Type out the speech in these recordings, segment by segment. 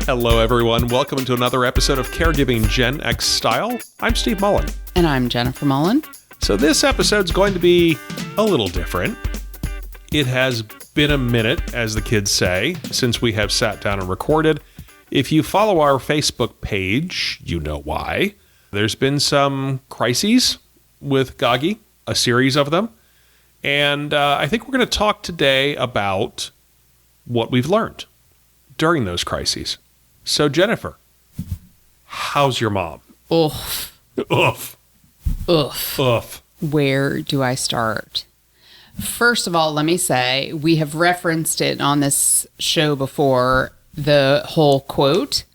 Hello, everyone. Welcome to another episode of Caregiving Gen X Style. I'm Steve Mullen. And I'm Jennifer Mullen. So this episode's going to be a little different. It has been a minute, as the kids say, since we have sat down and recorded. If you follow our Facebook page, you know why. There's been some crises with Gagi, a series of them. And I think we're going to talk today about what we've learned during those crises. So, Jennifer, how's your mom? Oof. Oof. Oof. Oof. Where do I start? First of all, let me say, we have referenced it on this show before, the whole quote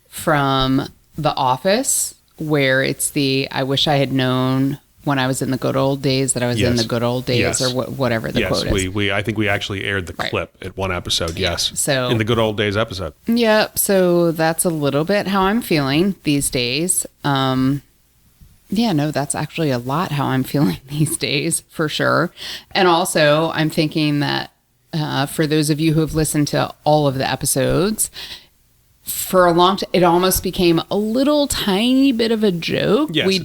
from The Office, where it's I wish I had known when I was in the good old days that I was in the good old days, or whatever the quote is. Yes, I think we actually aired the clip at one episode, yes. So in the good old days episode. Yep, so that's a little bit how I'm feeling these days. That's actually a lot how I'm feeling these days, for sure. And also, I'm thinking that for those of you who have listened to all of the episodes, for a long time, it almost became a little tiny bit of a joke. Yes, we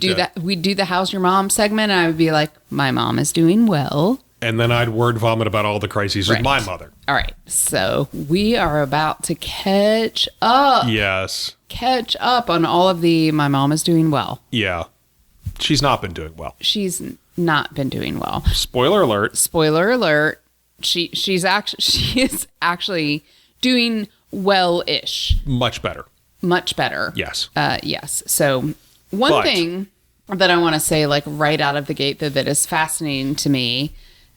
do the How's Your Mom segment, and I would be like, my mom is doing well. And then I'd word vomit about all the crises with my mother. All right. So we are about to catch up. Yes. Catch up on all of the my mom is doing well. Yeah. She's not been doing well. She's not been doing well. Spoiler alert. Spoiler alert. She is actually doing well-ish. Much better. Much better. Yes. Yes. So one thing that I want to say, like right out of the gate, that is fascinating to me.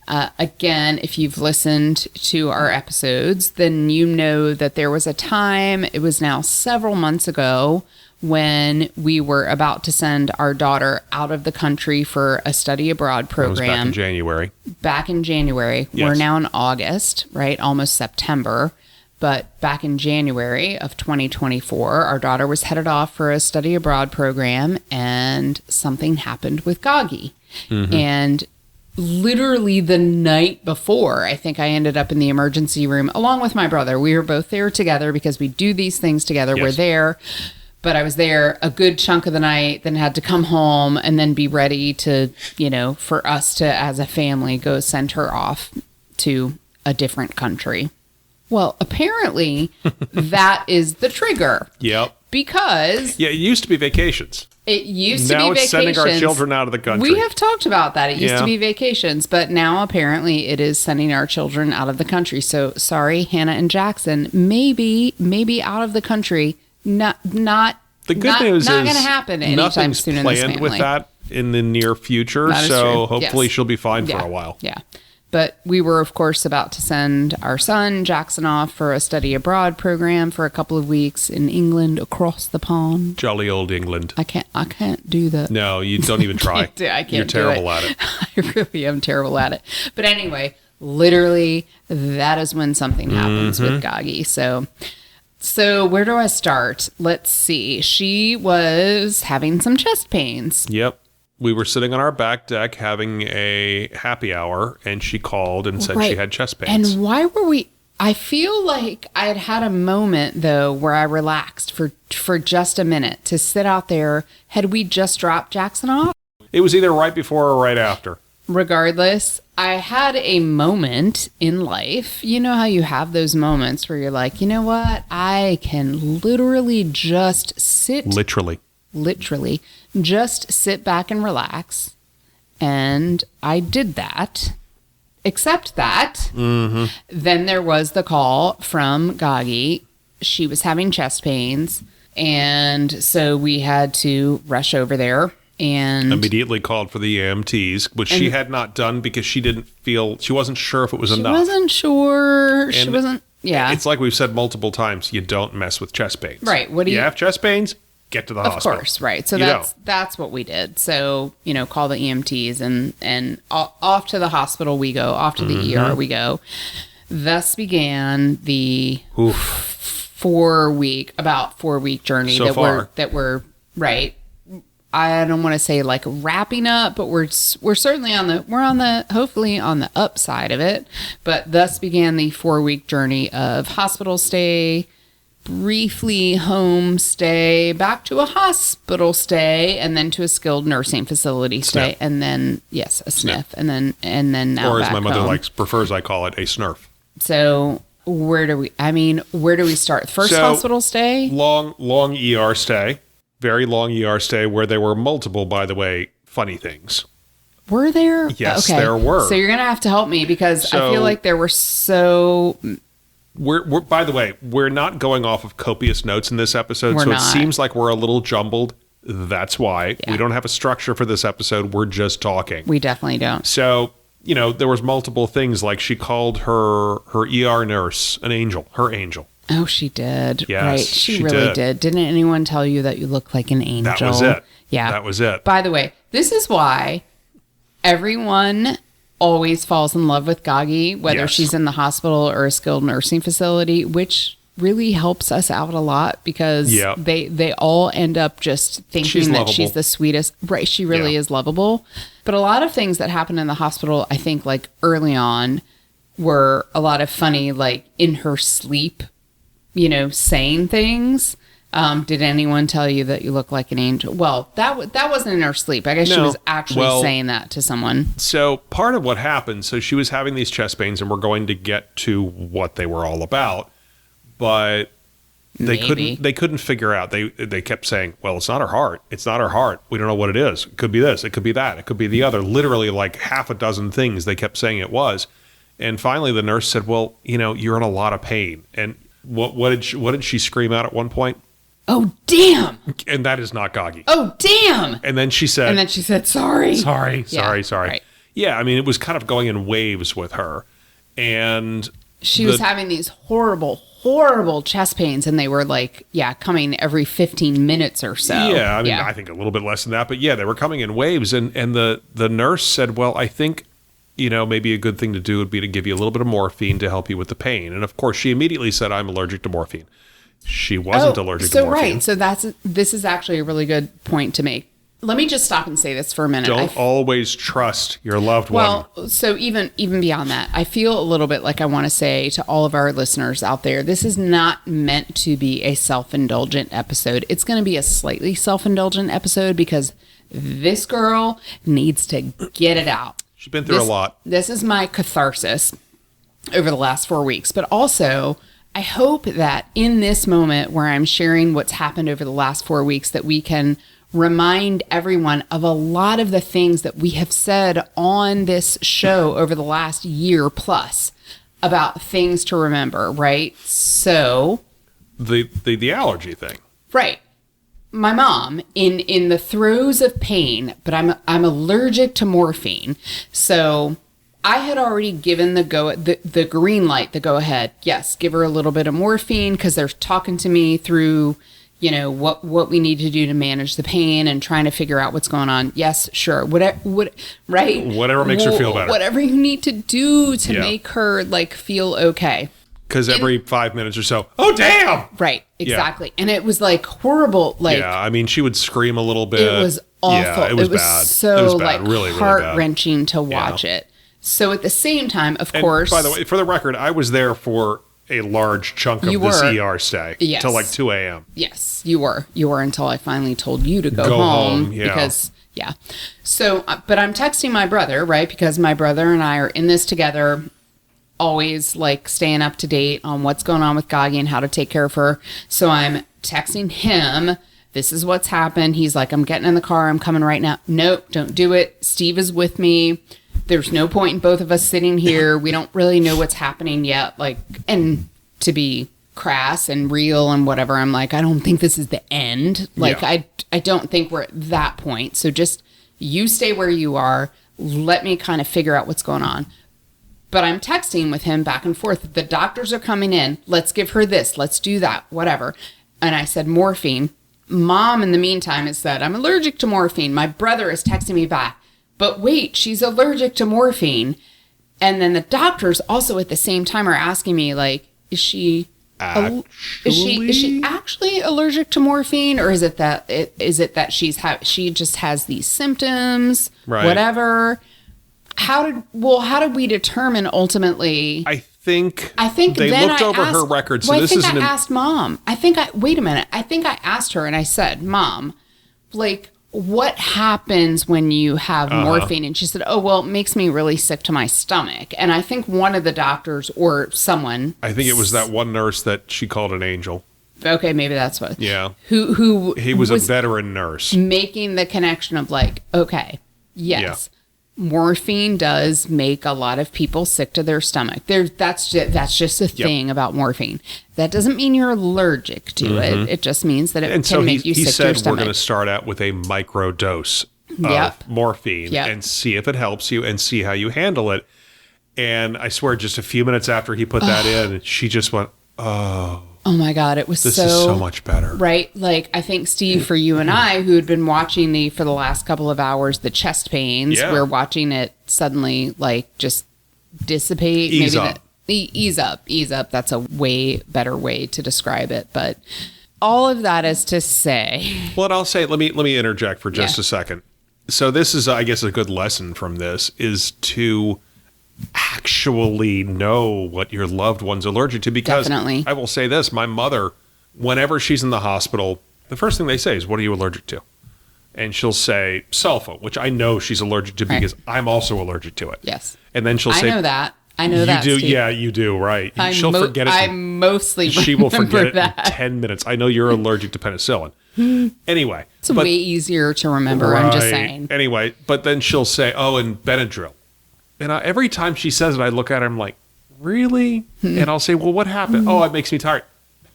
Again, if you've listened to our episodes, then you know that there was a time, it was now several months ago, when we were about to send our daughter out of the country for a study abroad program. That was back in January. Back in January. Yes. We're now in August, right? Almost September. But back in January of 2024, our daughter was headed off for a study abroad program, and something happened with Gagi. Mm-hmm. And literally the night before, I think I ended up in the emergency room along with my brother. We were both there together because we do these things together. Yes. We're there. But I was there a good chunk of the night, then had to come home and then be ready to, for us to, as a family, go send her off to a different country. Well, apparently that is the trigger. Yep. Because... Yeah, it used to be vacations. It used to be vacations. Now it's sending our children out of the country. We have talked about that. It used to be vacations, but now apparently it is sending our children out of the country. So, sorry, Hannah and Jackson, maybe out of the country. Not the good news is not going to happen anytime soon in this family. Nothing's planned with that in the near future, so hopefully she'll be fine for a while. Yeah. But we were, of course, about to send our son, Jackson, off for a study abroad program for a couple of weeks in England, across the pond. Jolly old England. I can't do that. No, you don't even try. I can't You're terrible at it. I really am terrible at it. But anyway, literally, that is when something happens with Gagi. So where do I start? Let's see. She was having some chest pains. Yep. We were sitting on our back deck having a happy hour, and she called and said she had chest pains. And why were we... I feel like I had a moment, though, where I relaxed for just a minute to sit out there. Had we just dropped Jackson off? It was either right before or right after. Regardless, I had a moment in life. You know how you have those moments where you're like, you know what? I can literally just sit... Literally, just sit back and relax. And I did that. Except that, then there was the call from Gagi. She was having chest pains. And so we had to rush over there. And immediately called for the EMTs, which she had not done because she wasn't sure if it was enough. She wasn't sure. She wasn't, It's like we've said multiple times, you don't mess with chest pains. Right. You have chest pains? Get to the hospital. Of course, right. So that's what we did. So, call the EMTs and off to the hospital we go, off to the ER we go. Thus began the 4 week journey that we're right. I don't want to say like wrapping up, but we're certainly hopefully on the upside of it. But thus began the 4 week journey of hospital stay, briefly home stay, back to a hospital stay, and then to a skilled nursing facility stay, and then a SNF, and then now or as back my mother home. prefers, I call it a snurf. So where do we start? First hospital stay? Long ER stay, very long ER stay, where there were multiple, by the way, funny things. Were there? Yes, there were. So you're gonna have to help me because I feel like there were so. We're by the way, we're not going off of copious notes in this episode, We're so not. it seems like we're a little jumbled. That's why Yeah. we don't have a structure for this episode. We're just talking. We definitely don't. So, there was multiple things, like she called her ER nurse an angel, her angel. Oh, she did. Yes, right. She really did. Didn't anyone tell you that you look like an angel? That was it. Yeah. That was it. By the way, this is why everyone always falls in love with Gagi, whether Yes. she's in the hospital or a skilled nursing facility, which really helps us out a lot because they all end up just thinking that she's the sweetest. Right. She really is lovable. But a lot of things that happen in the hospital, I think, like early on, were a lot of funny, like in her sleep, saying things. Did anyone tell you that you look like an angel? Well, that wasn't in her sleep. I guess she was actually saying that to someone. So part of what happened, so she was having these chest pains, and we're going to get to what they were all about, but they couldn't figure out. They kept saying, well, it's not her heart. It's not her heart. We don't know what it is. It could be this. It could be that. It could be the other. Literally like half a dozen things they kept saying it was. And finally the nurse said, well, you're in a lot of pain. And what did she scream out at one point? Oh, damn. And that is not Gagi. Oh, damn. And then she said, sorry. Sorry. Right. Yeah, I mean, it was kind of going in waves with her. And she was having these horrible chest pains, and they were like, coming every 15 minutes or so. Yeah, I mean, I think a little bit less than that. But yeah, they were coming in waves. And the nurse said, well, I think, maybe a good thing to do would be to give you a little bit of morphine to help you with the pain. And of course, she immediately said, I'm allergic to morphine. She wasn't allergic to morphine. Right. So this is actually a really good point to make. Let me just stop and say this for a minute. Don't always trust your loved one. Well, so even beyond that, I feel a little bit like I want to say to all of our listeners out there, this is not meant to be a self-indulgent episode. It's going to be a slightly self-indulgent episode because this girl needs to get it out. She's been through a lot. This is my catharsis over the last 4 weeks, but also I hope that in this moment where I'm sharing what's happened over the last 4 weeks, that we can remind everyone of a lot of the things that we have said on this show over the last year plus about things to remember, right? So the allergy thing. Right. My mom in the throes of pain, but I'm allergic to morphine. So I had already given the green light, the go ahead. Yes, give her a little bit of morphine because they're talking to me through, what we need to do to manage the pain and trying to figure out what's going on. Yes, sure. Right? Whatever makes her feel better. Whatever you need to do to make her feel okay. Because every 5 minutes or so, oh, damn! Right, exactly. Yeah. And it was horrible. I mean, she would scream a little bit. It was awful. Yeah, it was bad. So it was bad. Really, heart-wrenching really to watch it. So at the same time, of course. By the way, for the record, I was there for a large chunk of this ER stay. Yes. Till 2 a.m. Yes, you were. You were until I finally told you to go home. Yeah. Because, So, but I'm texting my brother, right? Because my brother and I are in this together, always staying up to date on what's going on with Gagi and how to take care of her. So I'm texting him. This is what's happened. He's like, I'm getting in the car. I'm coming right now. Nope, don't do it. Steve is with me. There's no point in both of us sitting here. We don't really know what's happening yet. And to be crass and real and whatever, I'm like, I don't think this is the end. I don't think we're at that point. So just you stay where you are. Let me kind of figure out what's going on. But I'm texting with him back and forth. The doctors are coming in. Let's give her this. Let's do that. Whatever. And I said morphine. Mom, in the meantime, has said, I'm allergic to morphine. My brother is texting me back. But wait, she's allergic to morphine. And then the doctors also at the same time are asking me, is she actually allergic to morphine, or is it that she just has these symptoms, right? Whatever. How did we determine ultimately? I think they then looked over her records. So well, this I think isn't I asked Mom. Wait a minute. I think I asked her and I said, Mom, like, what happens when you have morphine? And she said, oh, well, it makes me really sick to my stomach. And I think one of the doctors or someone. I think it was that one nurse that she called an angel. Okay, maybe that's what. Yeah. Who he was a veteran nurse. Making the connection of like, okay, yes. Yeah. Morphine does make a lot of people sick to their stomach. That's just a thing about morphine. That doesn't mean you're allergic to it. It just means that it can make you sick to your stomach. He said we're going to start out with a micro dose of morphine and see if it helps you and see how you handle it. And I swear, just a few minutes after he put that in, she just went, oh. Oh my God, it was this is so much better. Right? Like, I think, Steve, for you and I, who had been watching for the last couple of hours, the chest pains, we're watching it suddenly, like, just dissipate. Ease up. Ease up. That's a way better way to describe it. But all of that is to say. Well, and I'll say, let me interject for just a second. So this is, I guess, a good lesson from this is to actually know what your loved one's allergic to, because Definitely. I will say this, my mother, whenever she's in the hospital, the first thing they say is, what are you allergic to? And she'll say sulfa, which I know she's allergic to because I'm also allergic to it. Yes. And then she'll say, I know that. You do, Steve. yeah, you do, right. She'll forget it. I mostly she will forget that. it in 10 minutes. I know you're allergic to penicillin. Anyway. It's way easier to remember, right. I'm just saying. Anyway, but then she'll say, oh, and Benadryl. And every time she says it, I look at her, I'm like, really? And I'll say, well, what happened? Oh, it makes me tired.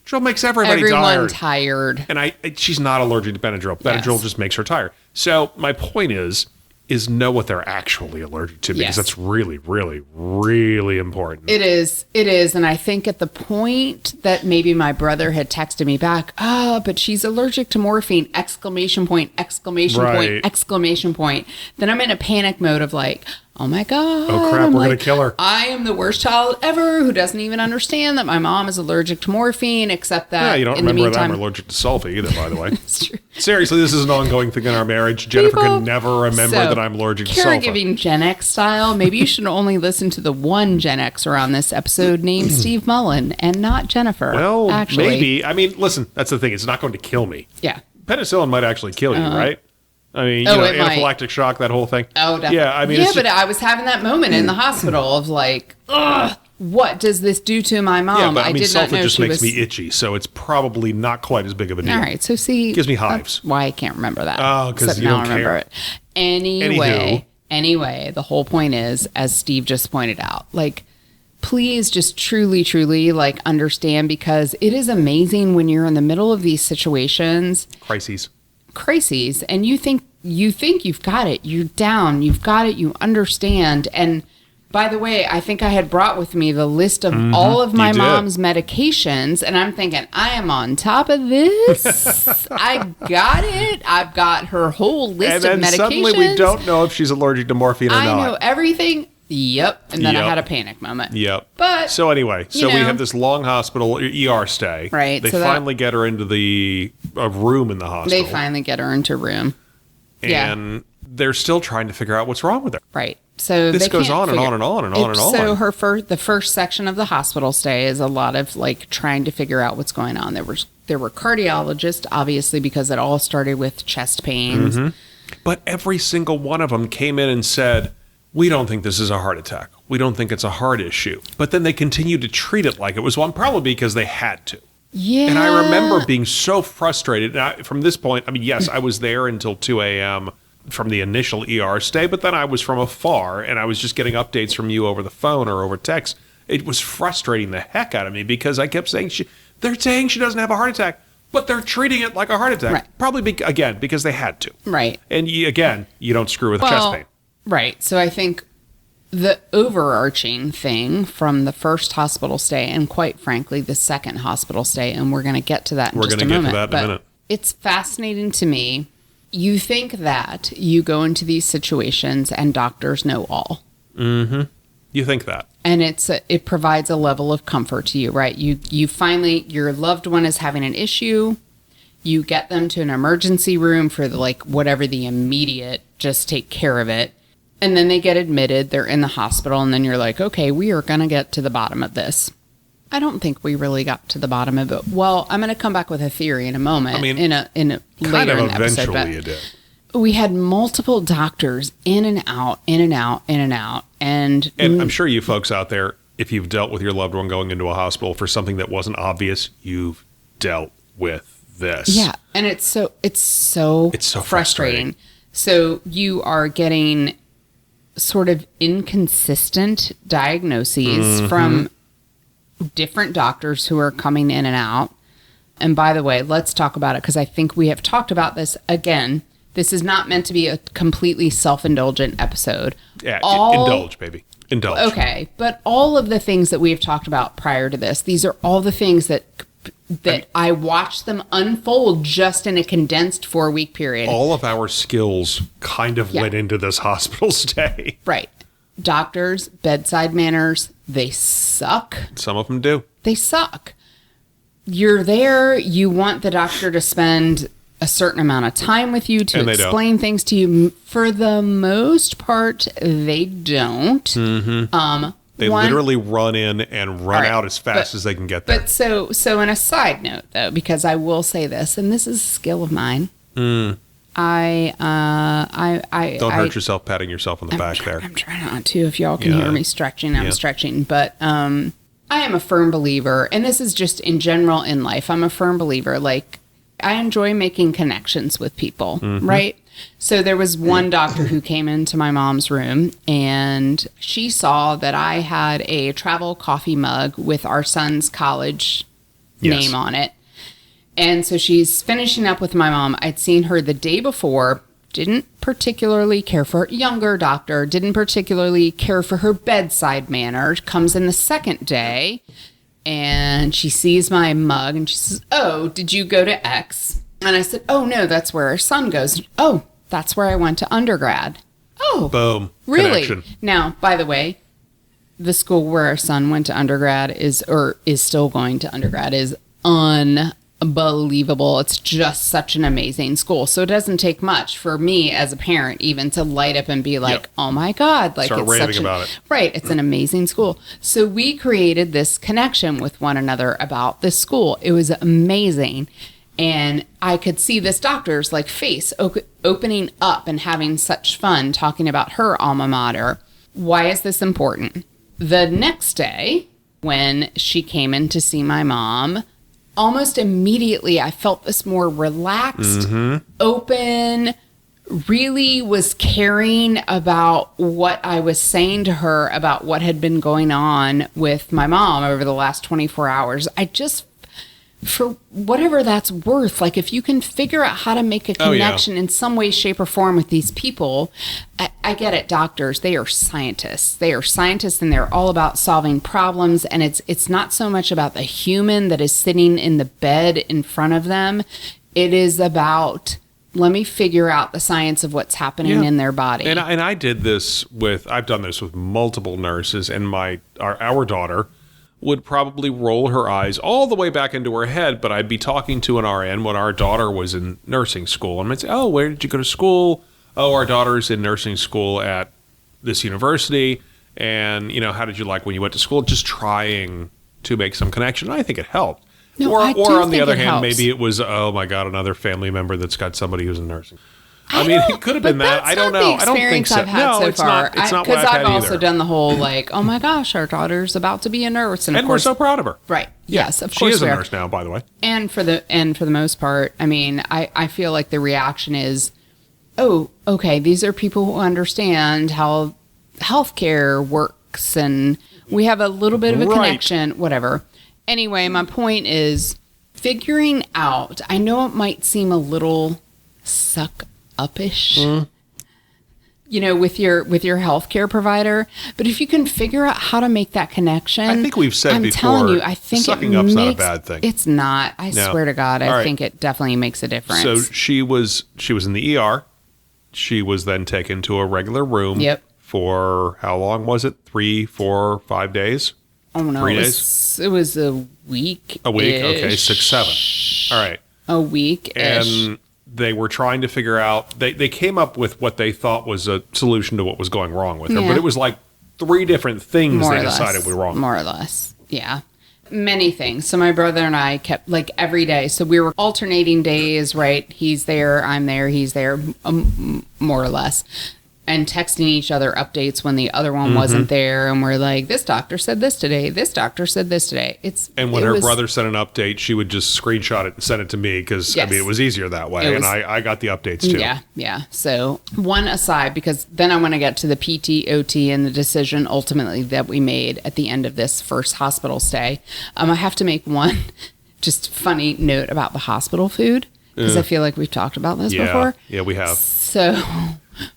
Benadryl makes everyone tired. And she's not allergic to Benadryl. Benadryl just makes her tired. So my point is know what they're actually allergic to, because that's really, really, really important. It is. And I think at the point that maybe my brother had texted me back, but she's allergic to morphine, ! Then I'm in a panic mode of like, oh my God. Oh crap, we're going to kill her. I am the worst child ever who doesn't even understand that my mom is allergic to morphine, except that you don't remember that I'm allergic to sulfa either, by the way. It's true. Seriously, this is an ongoing thing in our marriage. Jennifer can never remember that I'm allergic to sulfa. Caregiving Gen X style, maybe you should only listen to the one Gen Xer on this episode named Steve Mullen and not Jennifer. Well, actually. Maybe. I mean, listen, that's the thing. It's not going to kill me. Yeah. Penicillin might actually kill you, right? I mean, anaphylactic shock, that whole thing. Oh, definitely. Yeah, I mean, but I was having that moment in the hospital of like, ugh, what does this do to my mom? Yeah, but I mean, sulfa just makes me itchy, so it's probably not quite as big of a deal. All right, so see, gives me hives. Why I can't remember that? Oh, because you don't care. It. Anyway, the whole point is, as Steve just pointed out, like, please just truly, truly, like, understand, because it is amazing when you're in the middle of these situations, crises, and you think you've got it, you're down, you've got it, you understand. And by the way, I think I had brought with me the list of all of my mom's medications, and I'm thinking, I am on top of this. I got it. I've got her whole list of medications. And then suddenly we don't know if she's allergic to morphine or not. I know everything. Yep. And then I had a panic moment. Yep. But so anyway, we have this long hospital ER stay. Right. They finally get her into the room in the hospital. They finally get her into a room. And they're still trying to figure out what's wrong with her. Right. So this goes on and on and on and on and on. So the first section of the hospital stay is a lot of like trying to figure out what's going on. There were cardiologists, obviously, because it all started with chest pains. But every single one of them came in and said, we don't think this is a heart attack. We don't think it's a heart issue. But then they continued to treat it like it was one, probably because they had to. Yeah. And I remember being so frustrated. Now, from this point, I mean, yes, I was there until 2 a.m. from the initial ER stay, but then I was from afar, and I was just getting updates from you over the phone or over text. It was frustrating the heck out of me because I kept saying, they're saying she doesn't have a heart attack, but they're treating it like a heart attack. Right. Probably, again, because they had to. Right. And you don't screw with chest pain. Right. So I think the overarching thing from the first hospital stay, and quite frankly, the second hospital stay, and we're going to get to that in just a moment. We're going to get to that in a minute. It's fascinating to me. You think that you go into these situations and doctors know all. You think that. And it provides a level of comfort to you, right? You finally, your loved one is having an issue. You get them to an emergency room for whatever the immediate, just take care of it. And then they get admitted, they're in the hospital, and then you're like, okay, we are going to get to the bottom of this. I don't think we really got to the bottom of it. Well, I'm going to come back with a theory in a moment. I mean, in a kind later of in the episode, eventually you did. we had multiple doctors in and out, in and out, in and out. And I'm sure you folks out there, if you've dealt with your loved one going into a hospital for something that wasn't obvious, you've dealt with this. Yeah. And it's so frustrating. So you are getting sort of inconsistent diagnoses from different doctors who are coming in and out. And by the way, let's talk about it because I think we have talked about this again. This is not meant to be a completely self-indulgent episode. Yeah, indulge, baby. Indulge. Okay, but all of the things that we have talked about prior to this, these are all the things that I watched them unfold just in a condensed 4-week period. All of our skills kind of went into this hospital stay. Right. Doctors, bedside manners, they suck. Some of them do. They suck. You're there, you want the doctor to spend a certain amount of time with you to explain things to you. For the most part, they don't. Mm-hmm. They literally run in and run out as fast as they can get there. But so in a side note, though, because I will say this, and this is a skill of mine. I don't hurt yourself patting yourself on the back there. I'm trying not to. If y'all can hear me stretching, I'm stretching. But I am a firm believer, and this is just in general in life. I'm a firm believer. Like, I enjoy making connections with people, right? So there was one doctor who came into my mom's room, and she saw that I had a travel coffee mug with our son's college name on it. And so she's finishing up with my mom. I'd seen her the day before, didn't particularly care for her, younger doctor, didn't particularly care for her bedside manner, comes in the second day, and she sees my mug, and she says, "Oh, did you go to X?" And I said, "Oh, no, that's where our son goes." "Oh, that's where I went to undergrad." "Oh, boom, really?" Connection. Now, by the way, the school where our son went to undergrad is still going to undergrad is unbelievable. It's just such an amazing school. So it doesn't take much for me as a parent even to light up and be like, "Oh my God." Like, start it's raving such about it. Right. It's an amazing school. So we created this connection with one another about this school. It was amazing. And I could see this doctor's like face opening up and having such fun talking about her alma mater. Why is this important? The next day, when she came in to see my mom, almost immediately I felt this more relaxed, open, really was caring about what I was saying to her about what had been going on with my mom over the last 24 hours. I just, for whatever that's worth, like if you can figure out how to make a connection in some way, shape, or form with these people, I get it. Doctors, they are scientists. They are scientists, and they're all about solving problems. And it's not so much about the human that is sitting in the bed in front of them. It is about, let me figure out the science of what's happening in their body. And I did this I've done this with multiple nurses, and our daughter would probably roll her eyes all the way back into her head, but I'd be talking to an RN when our daughter was in nursing school, and I'd say, "Oh, where did you go to school?" "Oh, our daughter's in nursing school at this university, and, how did you like when you went to school?" Just trying to make some connection. I think it helped. No, or on the think other it hand, helps. maybe it was, "Oh my God, another family member that's got somebody who's in nursing." I mean, it could have been that. I don't know. I don't think so. I've had so it's far. not. It's not what Because I've I've had also either. done the whole like, "Oh my gosh, our daughter's about to be a nurse," and of And course, we're so proud of her. right? Yes, of She course is a we are. nurse now, by the way. And for the most part, I mean, I feel like the reaction is, "Oh, okay, these are people who understand how healthcare works, and we have a little bit of a connection, whatever." Anyway, my point is figuring out. I know it might seem a little suck up-ish, with your healthcare provider, but if you can figure out how to make that connection, I think we've said I'm before, telling you, I think sucking it up's makes, not a bad thing. It's not. I swear to God, I All right. think it definitely makes a difference. So she was in the ER. She was then taken to a regular room. Yep. For how long was it? 3, 4, 5 days? Oh no, 3 it was a week. A week? Okay, 6, 7. All right. A week. And they were trying to figure out, they came up with what they thought was a solution to what was going wrong with her. Yeah. But it was like 3 different things More they or decided less. were wrong. More or less. Yeah. Many things. So my brother and I kept, like, every day. So we were alternating days, right? He's there, I'm there, he's there, more or less. And texting each other updates when the other one wasn't there. And we're like, this doctor said this today. This doctor said this today. And when her brother sent an update, she would just screenshot it and send it to me because, Yes. I mean, it was easier that way. And I got the updates too. Yeah, yeah. So one aside, because then I want to get to the PT, OT, and the decision ultimately that we made at the end of this first hospital stay. I have to make one just funny note about the hospital food because I feel like we've talked about this before. Yeah, we have. So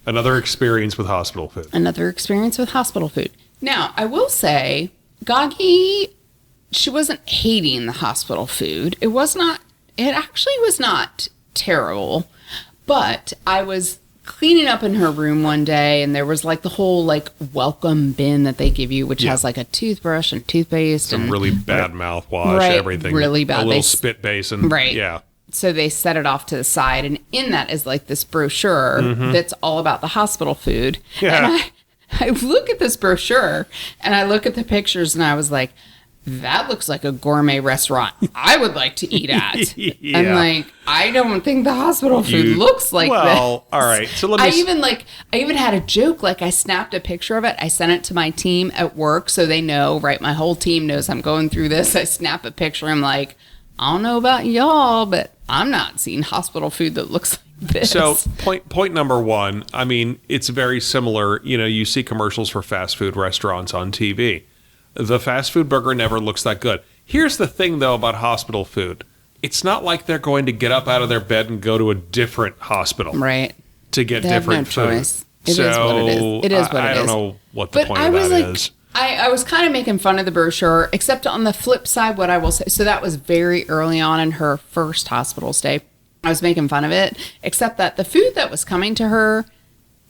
Another experience with hospital food. Now, I will say, Gagi, she wasn't hating the hospital food. It actually was not terrible. But I was cleaning up in her room one day, and there was like the whole like welcome bin that they give you, which has like a toothbrush and toothpaste and really bad mouthwash, everything. Really bad. A little spit basin. Right. Yeah. So they set it off to the side, and in that is like this brochure that's all about the hospital food. Yeah. And I look at this brochure, and I look at the pictures, and I was like, that looks like a gourmet restaurant I would like to eat at. Yeah. I'm like, I don't think the hospital food looks like this. Well, all right. So let me. I even had a joke. Like, I snapped a picture of it. I sent it to my team at work so they know, right? My whole team knows I'm going through this. I snap a picture. I'm like, I don't know about y'all, but I'm not seeing hospital food that looks like this. So point number one, I mean, it's very similar. You know, you see commercials for fast food restaurants on TV. The fast food burger never looks that good. Here's the thing, though, about hospital food. It's not like they're going to get up out of their bed and go to a different hospital. Right. To get They have different no food. choice. It is what it is. It is what it is. I don't know what the point of that is. I was kind of making fun of the brochure, except on the flip side, what I will say. So that was very early on in her first hospital stay. I was making fun of it, except that the food that was coming to her,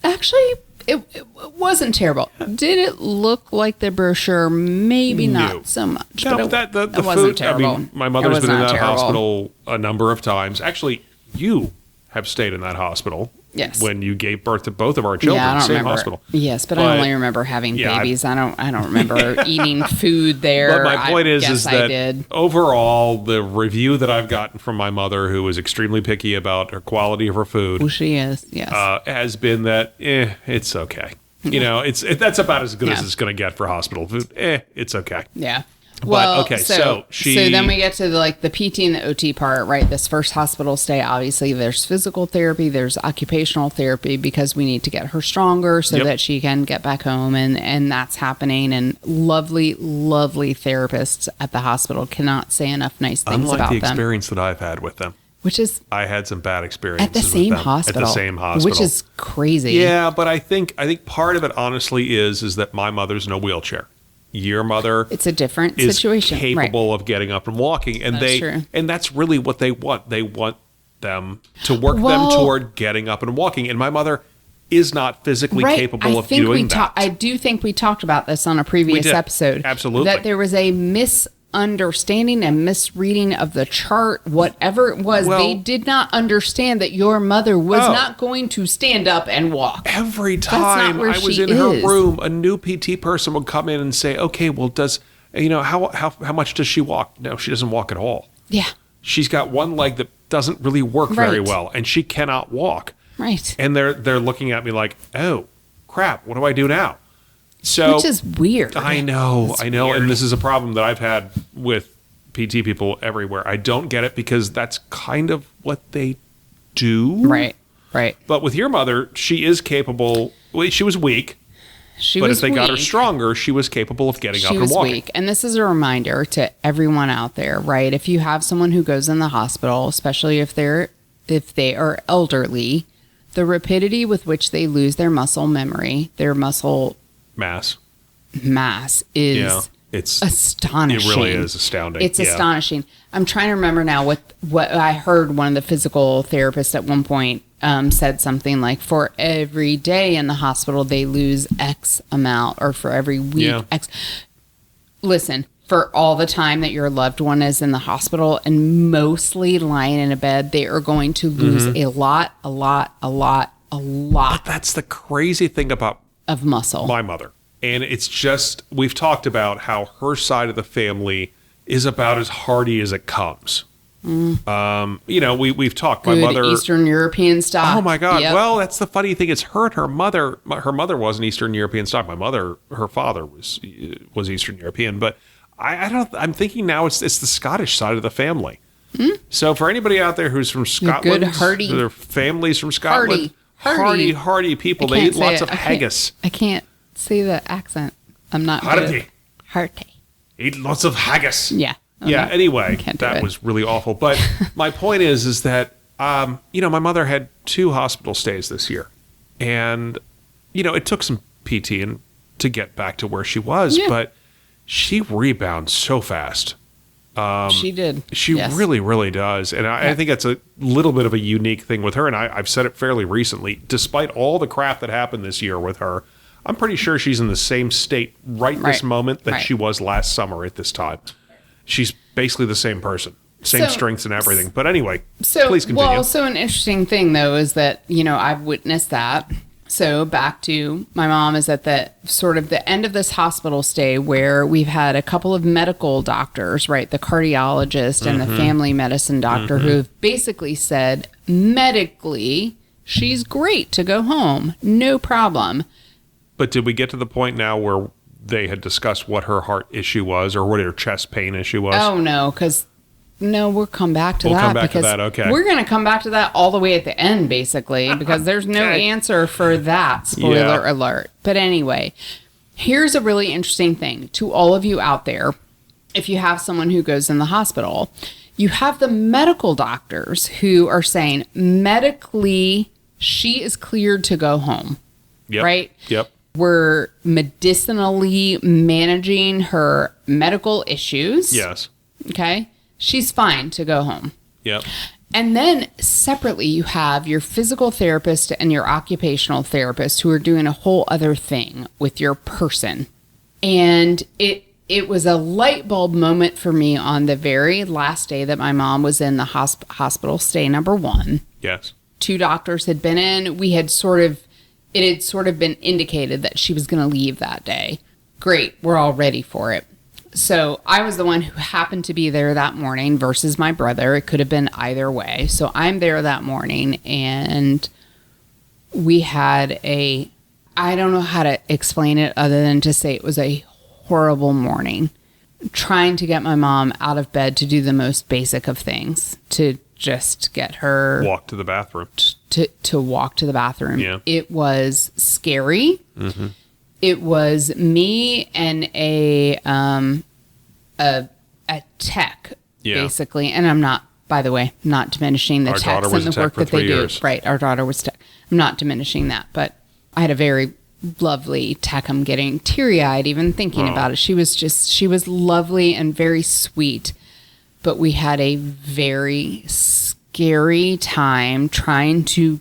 actually, it wasn't terrible. Did it look like the brochure? Maybe not so much. No, but the it wasn't food, terrible. I mean, my mother's been in that terrible. hospital a number of times. Actually, you have stayed in that hospital. Yes. When you gave birth to both of our children, Yeah, I don't same remember. hospital. Yes, but I only remember having babies. I don't remember eating food there. But my point is I that did. overall, the review that I've gotten from my mother, who was extremely picky about her quality of her food, Well, she is. Yes. has been that it's okay. You know, that's about as good as it's going to get for hospital food. It's okay. Yeah. Well, okay, so then we get to the PT and the OT part, right? This first hospital stay, obviously, there's physical therapy, there's occupational therapy because we need to get her stronger so that she can get back home, and that's happening. And lovely, lovely therapists at the hospital, cannot say enough nice things unlike about the them. experience that I've had with them. Which is I had some bad experiences at the with same them. hospital. At the same hospital, which is crazy. Yeah, but I think part of it honestly is that my mother's in a wheelchair. Your mother, it's a different is situation. capable of getting up and walking, and That's true. and that's really what they want. They want them to work them toward getting up and walking, and my mother is not physically capable of doing that. I do think we talked about this on a previous episode. Absolutely. That there was a misunderstanding and misreading of the chart, whatever it was. They did not understand that your mother was not going to stand up and walk. Every time I was in her room, a new PT person would come in and say, okay, well, how much does she walk? No, she doesn't walk at all. Yeah. She's got one leg that doesn't really work very well, and she cannot walk. Right. And they're looking at me like, oh, crap, what do I do now? So, which is weird. I know. Weird. And this is a problem that I've had with PT people everywhere. I don't get it because that's kind of what they do. Right. But with your mother, she is capable. Well, she was weak. But if they got her stronger, she was capable of getting up and walking. She was weak. And this is a reminder to everyone out there, right? If you have someone who goes in the hospital, especially if they are elderly, the rapidity with which they lose their muscle memory, their muscle mass is it's astonishing. It really is astounding. It's astonishing. I'm trying to remember now what I heard one of the physical therapists at one point said something like, for every day in the hospital they lose X amount, or for every week X. Listen, for all the time that your loved one is in the hospital and mostly lying in a bed, they are going to lose a lot But that's the crazy thing about of muscle. my mother. And it's just, we've talked about how her side of the family is about as hardy as it comes. You know, we've talked. Good My mother, Eastern European stock. oh my God. Yep. Well, that's the funny thing. It's her and her mother. Her mother wasn't Eastern European stock. My mother, her father was Eastern European. But I'm thinking now it's the Scottish side of the family. So for anybody out there who's from Scotland, good, hearty, their families from Scotland, hardy people. They eat lots of haggis. I can't say the accent. I'm not Hearty. good. Hearty. Eat lots of haggis. Yeah. Yeah. Anyway, Can't do that it. was really awful. But my point is that you know, my mother had 2 hospital stays this year, and you know, it took some PT and to get back to where she was, but she rebounds so fast. She did. She really, really does. And I think that's a little bit of a unique thing with her. And I've said it fairly recently. Despite all the crap that happened this year with her, I'm pretty sure she's in the same state this moment that she was last summer at this time. She's basically the same person, same strengths and everything. But anyway, please continue. Well, so an interesting thing, though, is that, you know, I've witnessed that. So back to my mom is at the sort of the end of this hospital stay where we've had a couple of medical doctors, right? The cardiologist and the family medicine doctor who have basically said medically, she's great to go home. No problem. But did we get to the point now where they had discussed what her heart issue was or what her chest pain issue was? Oh, no, because... No, we'll come back to that. We'll come back to that, okay. We're going to come back to that all the way at the end, basically, because there's no answer for that. Spoiler alert. But anyway, here's a really interesting thing to all of you out there. If you have someone who goes in the hospital, you have the medical doctors who are saying medically she is cleared to go home. Yep. Right? Yep. We're medicinally managing her medical issues. Yes. Okay? She's fine to go home. Yep. And then separately, you have your physical therapist and your occupational therapist who are doing a whole other thing with your person. And it was a light bulb moment for me on the very last day that my mom was in the hospital stay number 1. Yes. 2 doctors had been in. It had sort of been indicated that she was going to leave that day. Great. We're all ready for it. So I was the one who happened to be there that morning versus my brother. It could have been either way. So I'm there that morning, and we had I don't know how to explain it other than to say it was a horrible morning. Trying to get my mom out of bed to do the most basic of things, to just get her... Walk to the bathroom. To walk to the bathroom. Yeah. It was scary. Mm-hmm. It was me and a tech, basically. And I'm not, by the way, not diminishing the techs and the work that they do. Right. Our daughter was tech. I'm not diminishing that. But I had a very lovely tech. I'm getting teary-eyed even thinking about it. She was lovely and very sweet. But we had a very scary time trying to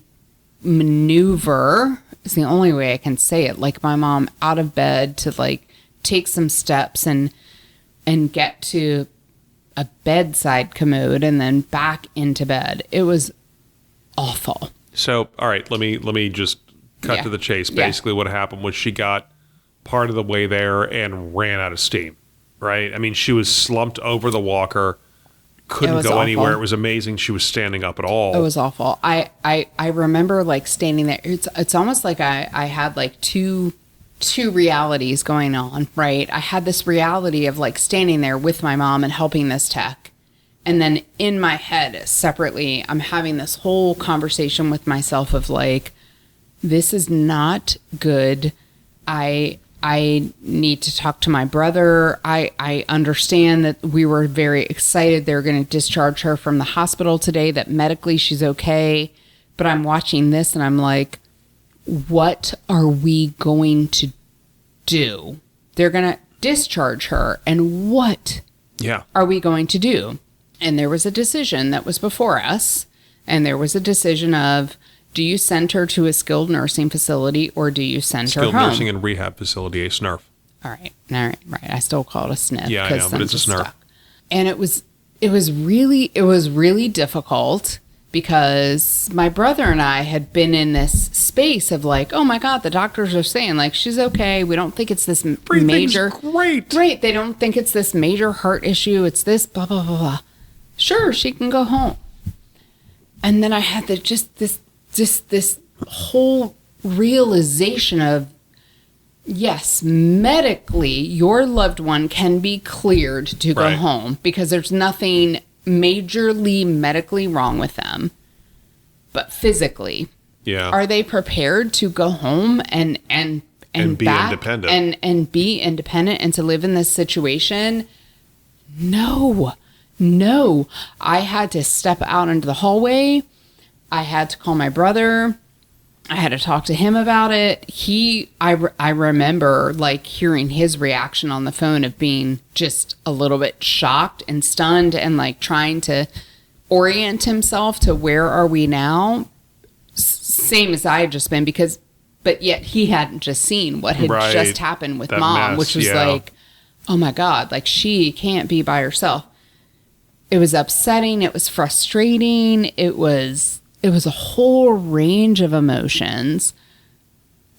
maneuver... It's the only way I can say it. Like my mom out of bed to like take some steps and get to a bedside commode and then back into bed. It was awful. So, all right, let me just cut to the chase. Basically, what happened was she got part of the way there and ran out of steam, right? I mean, she was slumped over the walker, couldn't go anywhere. It was amazing she was standing up at all. It was awful. I remember like standing there. It's almost like I had like two realities going on, right? I had this reality of like standing there with my mom and helping this tech. And then in my head, separately, I'm having this whole conversation with myself of like, this is not good. I need to talk to my brother. I understand that we were very excited. They're going to discharge her from the hospital today, that medically she's okay. But I'm watching this and I'm like, what are we going to do? They're going to discharge her. And what are we going to do? And there was a decision that was before us. And there was a decision of, do you send her to a skilled nursing facility or do you send her home? Skilled nursing and rehab facility, a SNRF. All right. Right. I still call it a sniff. Yeah, I know, but it's a snurf. Stuck. And it was really difficult because my brother and I had been in this space of like, oh my God, the doctors are saying like, she's okay. We don't think it's this major. Great. Right. They don't think it's this major heart issue. It's this blah, blah, blah, blah. Sure. She can go home. And then I had this whole realization of, yes, medically, your loved one can be cleared to go home because there's nothing majorly medically wrong with them. But physically, are they prepared to go home and be back independent and be independent and to live in this situation? No. I had to step out into the hallway. I had to call my brother. I had to talk to him about it. I remember like hearing his reaction on the phone of being just a little bit shocked and stunned and like trying to orient himself to where are we now? Same as I had just been but yet he hadn't just seen what had just happened with Mom, which was like, oh my God, like she can't be by herself. It was upsetting. It was frustrating. It was a whole range of emotions.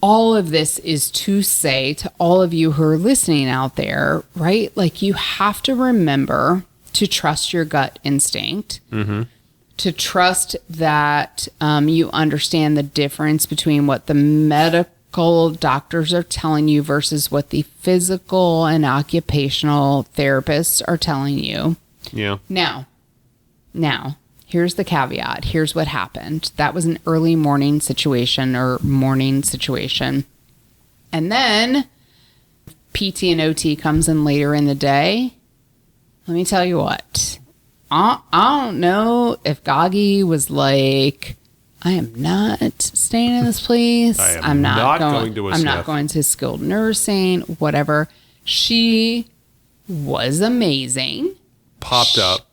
All of this is to say to all of you who are listening out there, right? Like you have to remember to trust your gut instinct, to trust that you understand the difference between what the medical doctors are telling you versus what the physical and occupational therapists are telling you. Yeah. Now, here's the caveat. Here's what happened. That was an early morning situation. And then PT and OT comes in later in the day. Let me tell you what. I don't know if Gagi was like, I am not staying in this place. I'm not going to a I'm not going to skilled nursing, whatever. She was amazing. Popped up.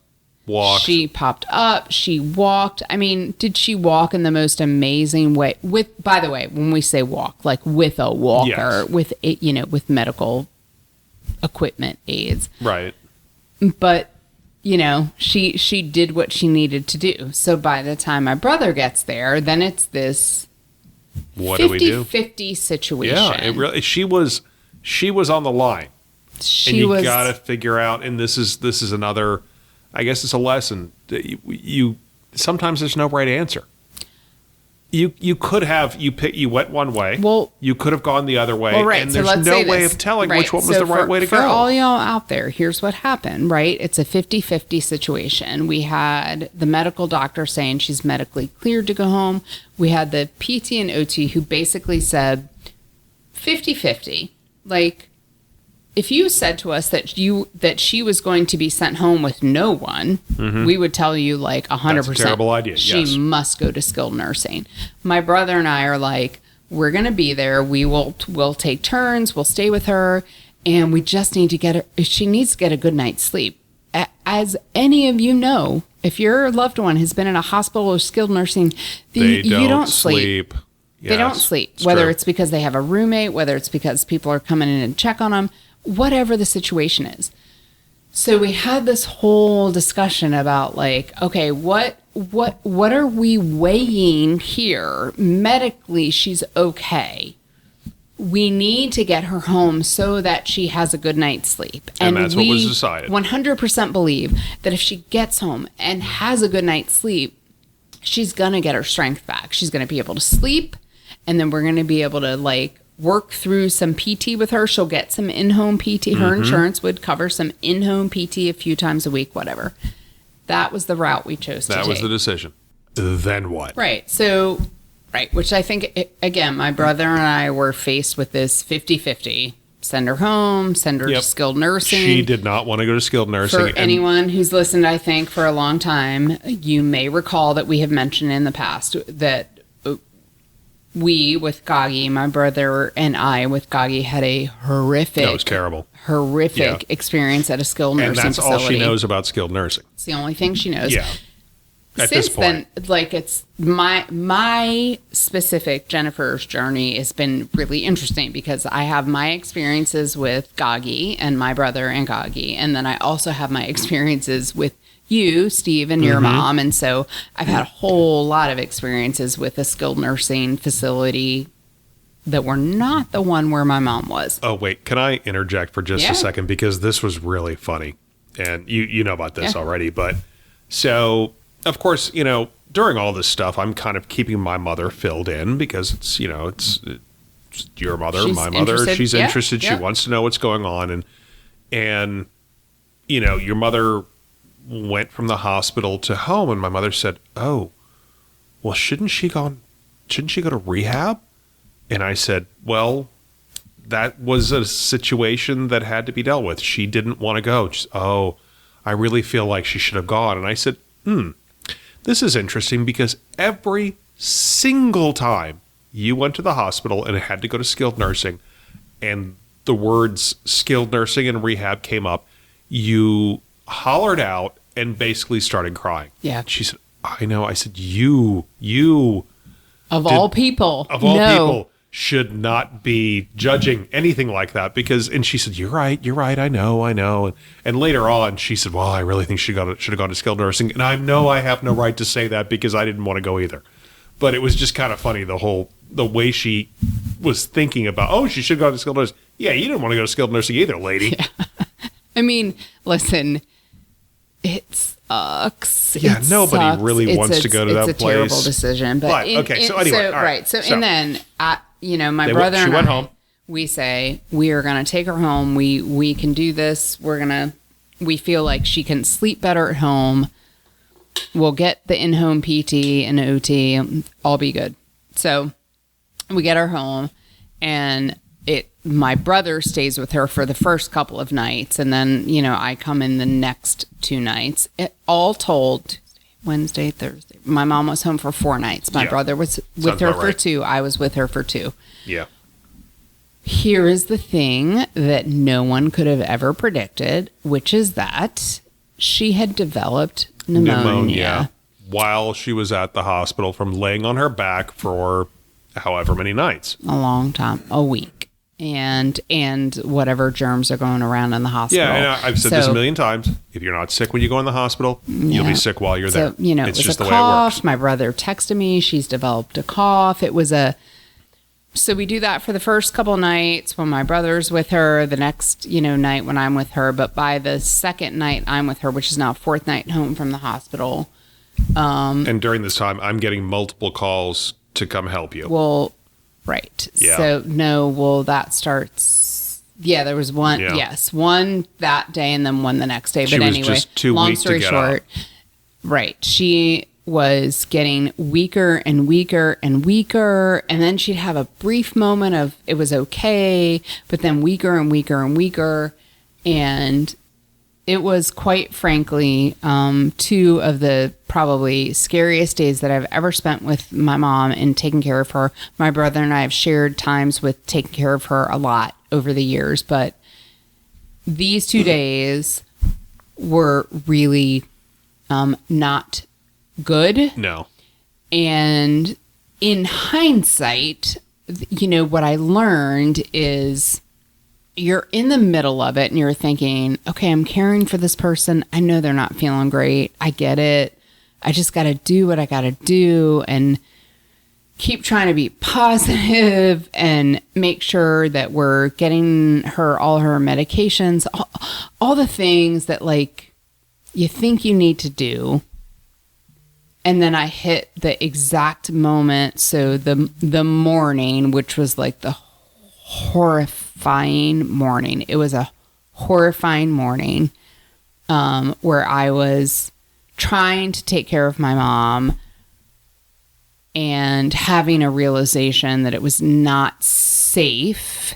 Walked. She popped up. She walked. I mean, did she walk in the most amazing way? By the way, when we say walk, like with a walker, with medical equipment aids, right? But she did what she needed to do. So by the time my brother gets there, then it's this what 50-50 situation. Yeah, it really. She was on the line. You got to figure out, and this is another. I guess it's a lesson. You sometimes there's no right answer. You could have you went one way. Well, you could have gone the other way, and there's no way of telling which one was the right way to go. For all y'all out there, here's what happened, right? It's a 50-50 situation. We had the medical doctor saying she's medically cleared to go home. We had the PT and OT who basically said 50-50. Like, if you said to us that she was going to be sent home with no one, we would tell you like 100%. That's a terrible idea. She must go to skilled nursing. My brother and I are like, we're going to be there. We'll take turns. We'll stay with her, and we just need to get her. She needs to get a good night's sleep. As any of you know, if your loved one has been in a hospital or skilled nursing, you don't sleep. Yes, they don't sleep. Whether it's because they have a roommate, whether it's because people are coming in and check on them. Whatever the situation is. So we had this whole discussion about like, okay, what are we weighing here? Medically, she's okay. We need to get her home so that she has a good night's sleep. And that's what was decided. 100% believe that if she gets home and has a good night's sleep, she's going to get her strength back. She's going to be able to sleep, and then we're going to be able to like work through some PT with her. She'll get some in-home PT. Her insurance would cover some in-home PT a few times a week, whatever. That was the route we chose to take. That was the decision. Then what? Right. So, which I think, again, my brother and I were faced with this 50-50. Send her home, send her to skilled nursing. She did not want to go to skilled nursing. For anyone who's listened, I think, for a long time, you may recall that we have mentioned in the past that we, with Gagi, my brother and I, with Gagi, had a horrific... That was terrible. Horrific experience at a skilled nursing facility. And that's all she knows about skilled nursing. It's the only thing she knows. Yeah. at this point. Then, like, it's my specific Jennifer's journey has been really interesting because I have my experiences with Gagi and my brother and Gagi, and then I also have my experiences with you, Steve, and your mom. And so I've had a whole lot of experiences with a skilled nursing facility that were not the one where my mom was. Oh, wait, can I interject for just a second? Because this was really funny. And you know about this already. But so, of course, you know, during all this stuff, I'm kind of keeping my mother filled in because it's, you know, it's your mother, she's my mother. Interested. She's interested. Yeah. She wants to know what's going on. And, you know, your mother went from the hospital to home. And my mother said, oh, well, shouldn't she go to rehab? And I said, well, that was a situation that had to be dealt with. She didn't want to go. She said, oh, I really feel like she should have gone. And I said, this is interesting because every single time you went to the hospital and had to go to skilled nursing and the words skilled nursing and rehab came up, you hollered out and basically started crying. Yeah. She said, I know. I said, you. Of all people. Of all people. Should not be judging anything like that because, and she said, you're right, I know. And later on, she said, well, I really think she should have gone to skilled nursing. And I know I have no right to say that because I didn't want to go either. But it was just kind of funny, the way she was thinking about, oh, she should go to skilled nursing. Yeah, you didn't want to go to skilled nursing either, lady. Yeah. I mean, listen, it sucks. Yeah, nobody really wants to go to that place. It's a terrible decision. But okay, so anyway. So, all right. So, and then, you know, my brother and I, home. We say, we are going to take her home. We can do this. We feel like she can sleep better at home. We'll get the in-home PT and OT. All be good. So we get her home and my brother stays with her for the first couple of nights. And then, you know, I come in the next 2 nights. All told, Wednesday, Thursday. My mom was home for 4 nights. My brother was with her for 2. I was with her for 2. Yeah. Here is the thing that no one could have ever predicted, which is that she had developed pneumonia. While she was at the hospital from laying on her back for however many nights. A long time. A week. And whatever germs are going around in the hospital. Yeah, and I've said this a million times. If you're not sick when you go in the hospital, you'll be sick while you're there. You know, it's it was just a the cough. way it works. My brother texted me. She's developed a cough. So we do that for the first couple nights when my brother's with her, the next, you know, night when I'm with her. But by the second night I'm with her, which is now 4th night home from the hospital. And during this time, I'm getting multiple calls to come help you. Well, right. Yeah. So, that starts. Yeah, there was one. Yeah. Yes, one that day and then one the next day. But anyway, just too long weak story to get short, right. She was getting weaker and weaker and weaker. And then she'd have a brief moment of it was okay, but then weaker and weaker and weaker. And it was quite frankly 2 of the probably scariest days that I've ever spent with my mom and taking care of her. My brother and I have shared times with taking care of her a lot over the years, but these 2 days were really not good. No. And in hindsight, you know, what I learned is you're in the middle of it and you're thinking, okay, I'm caring for this person. I know they're not feeling great. I get it. I just got to do what I got to do and keep trying to be positive and make sure that we're getting her all her medications, all the things that like you think you need to do. And then I hit the exact moment. So the morning, which was like the horrifying morning. It was a horrifying morning where I was trying to take care of my mom and having a realization that it was not safe.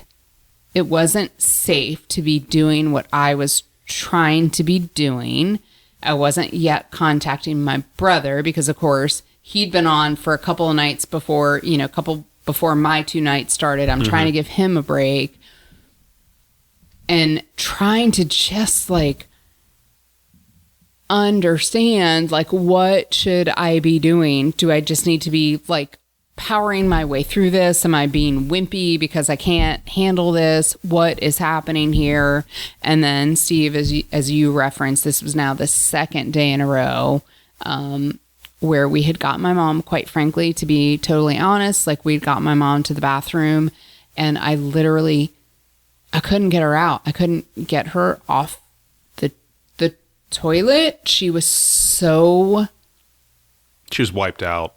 It wasn't safe to be doing what I was trying to be doing. I wasn't yet contacting my brother because, of course, he'd been on for a couple of nights before, before my 2 nights started. I'm trying to give him a break and trying to just like understand, like, what should I be doing? Do I just need to be like powering my way through this? Am I being wimpy because I can't handle this? What is happening here? And then, Steve, as you referenced, this was now the second day in a row where we had got my mom, quite frankly, to be totally honest, like we'd got my mom to the bathroom, and I couldn't get her out. I couldn't get her off the toilet. She was wiped out.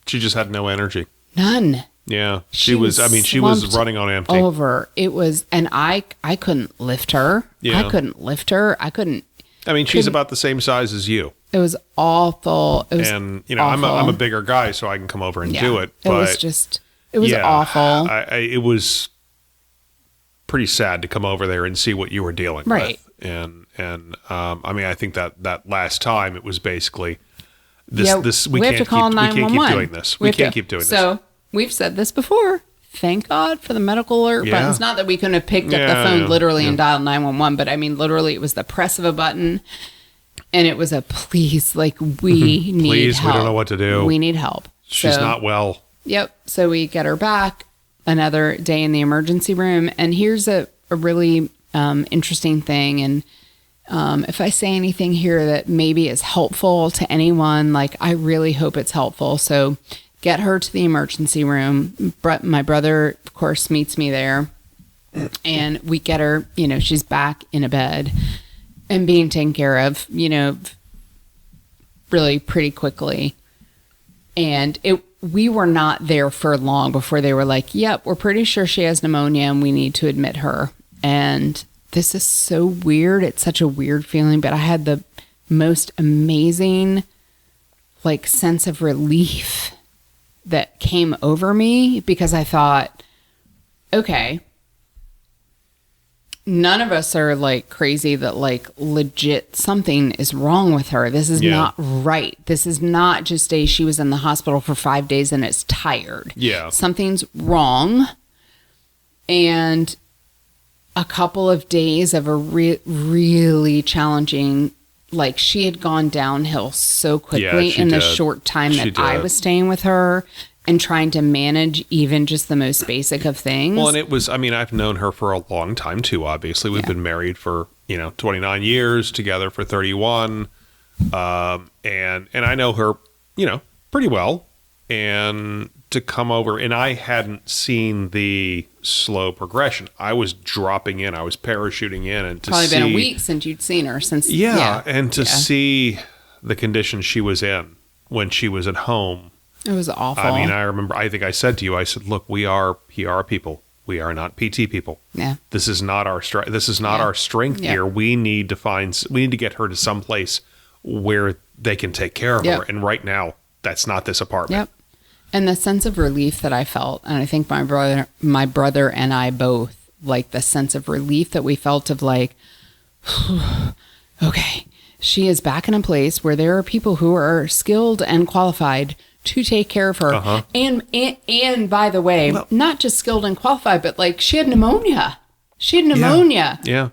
She just had no energy. None. Yeah. She was running on empty. Over. It was, and I couldn't lift her. Yeah. I couldn't lift her. She's about the same size as you. It was awful. It was awful. I'm a bigger guy, so I can come over and do it. But it was awful. It was pretty sad to come over there and see what you were dealing with. And I think that last time it was basically we have to call 911. We can't keep doing this. We can't keep doing this. So we've said this before. Thank God for the medical alert button. It's not that we couldn't have picked up the phone literally and dialed 911, but I mean, literally it was the press of a button and it was a please, like we need help. We don't know what to do. We need help. She's not well. Yep. So we get her back, another day in the emergency room. And here's a really interesting thing. And if I say anything here that maybe is helpful to anyone, like I really hope it's helpful. So get her to the emergency room. My brother, of course, meets me there. And we get her, she's back in a bed and being taken care of, really pretty quickly. And we were not there for long before they were like, yep, we're pretty sure she has pneumonia and we need to admit her. And this is so weird. It's such a weird feeling, but I had the most amazing, like, sense of relief that came over me because I thought, okay, none of us are like crazy that like legit something is wrong with her. This is not right. This is not just she was in the hospital for 5 days and is tired. Yeah. Something's wrong. And a couple of days of a really challenging, like she had gone downhill so quickly in the short time that I was staying with her and trying to manage even just the most basic of things. Well, and it was, I've known her for a long time too, obviously. We've been married for, 29 years, together for 31. And I know her, pretty well. And to come over, and I hadn't seen the slow progression. I was dropping in, I was parachuting in, and probably been a week since you'd seen her. And to see the condition she was in when she was at home. It was awful. I remember, I think I said to you, I said, look, we are PR people. We are not PT people. Yeah. This is not our our strength here. We need to get her to some place where they can take care of her. And right now, that's not this apartment. Yep. And the sense of relief that I felt, and I think my brother and I both, like the sense of relief that we felt of like, okay, she is back in a place where there are people who are skilled and qualified to take care of her. Uh-huh. And by the way, not just skilled and qualified, but like she had pneumonia. Yeah.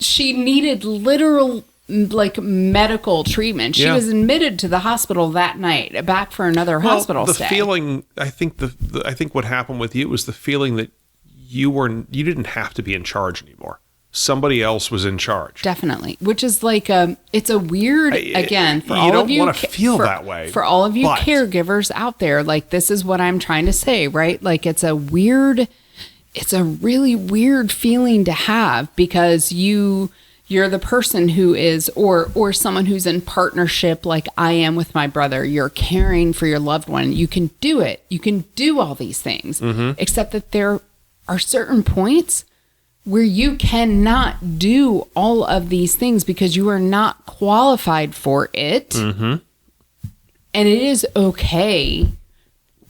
She needed literal like medical treatment. She was admitted to the hospital that night, back for another hospital stay. The feeling, I think I think what happened with you was the feeling that you didn't have to be in charge anymore. Somebody else was in charge. Definitely. Which is like it's a weird, again, for all of you. You don't want to feel that way. For all of you caregivers out there, like this is what I'm trying to say, right? Like it's a really weird feeling to have because you're the person who is, or someone who's in partnership like I am with my brother. You're caring for your loved one. You can do it. You can do all these things, except that there are certain points where you cannot do all of these things because you are not qualified for it. Mm-hmm. And it is okay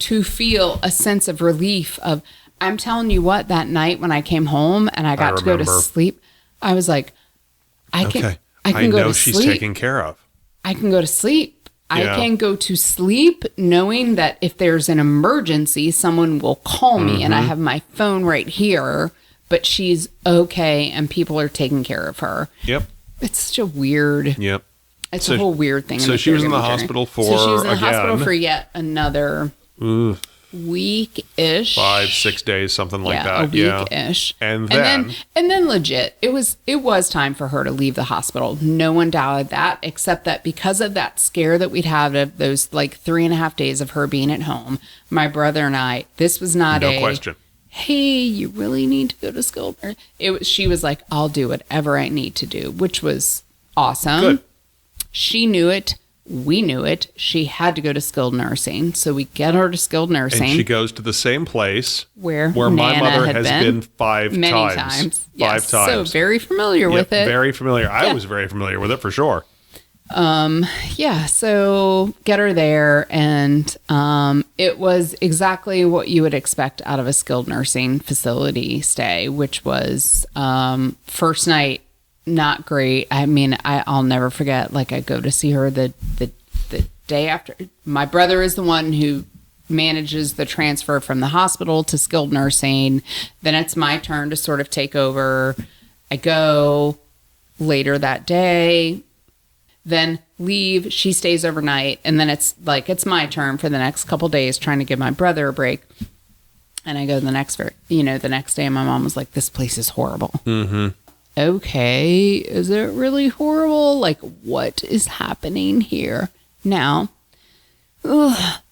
to feel a sense of relief of, I'm telling you what, that night when I came home and I got to go to sleep, I was like, I can go to sleep. She's taken care of. I can go to sleep. I can go to sleep knowing that if there's an emergency, someone will call me and I have my phone right here. But she's okay and people are taking care of her. Yep. it's such a weird. Yep. It's a whole weird thing. So she was in the hospital for, so she was in the hospital for yet another week-ish. 5-6 days, something like that. A week-ish. Yeah. And then legit, it was time for her to leave the hospital. No one doubted that, except that because of that scare that we'd had of those like 3.5 days of her being at home, my brother and I, this was not no question. Hey, you really need to go to skilled nursing. She was like, I'll do whatever I need to do, which was awesome. Good. She knew it. We knew it. She had to go to skilled nursing. So we get her to skilled nursing. And she goes to the same place where my Nana mother had has been 5 many times. Yes. 5 times. So very familiar with it. Very familiar. I was very familiar with it for sure. Yeah, so get her there, and it was exactly what you would expect out of a skilled nursing facility stay, which was first night, not great. I mean, I'll never forget, like, I go to see her the day after. My brother is the one who manages the transfer from the hospital to skilled nursing. Then it's my turn to sort of take over. I go later that day, then leave. She stays overnight, and then it's my turn for the next couple days trying to give my brother a break. And I go the next day, and my mom was like, "This place is horrible." Mm-hmm. Okay, is it really horrible? Like, what is happening here now?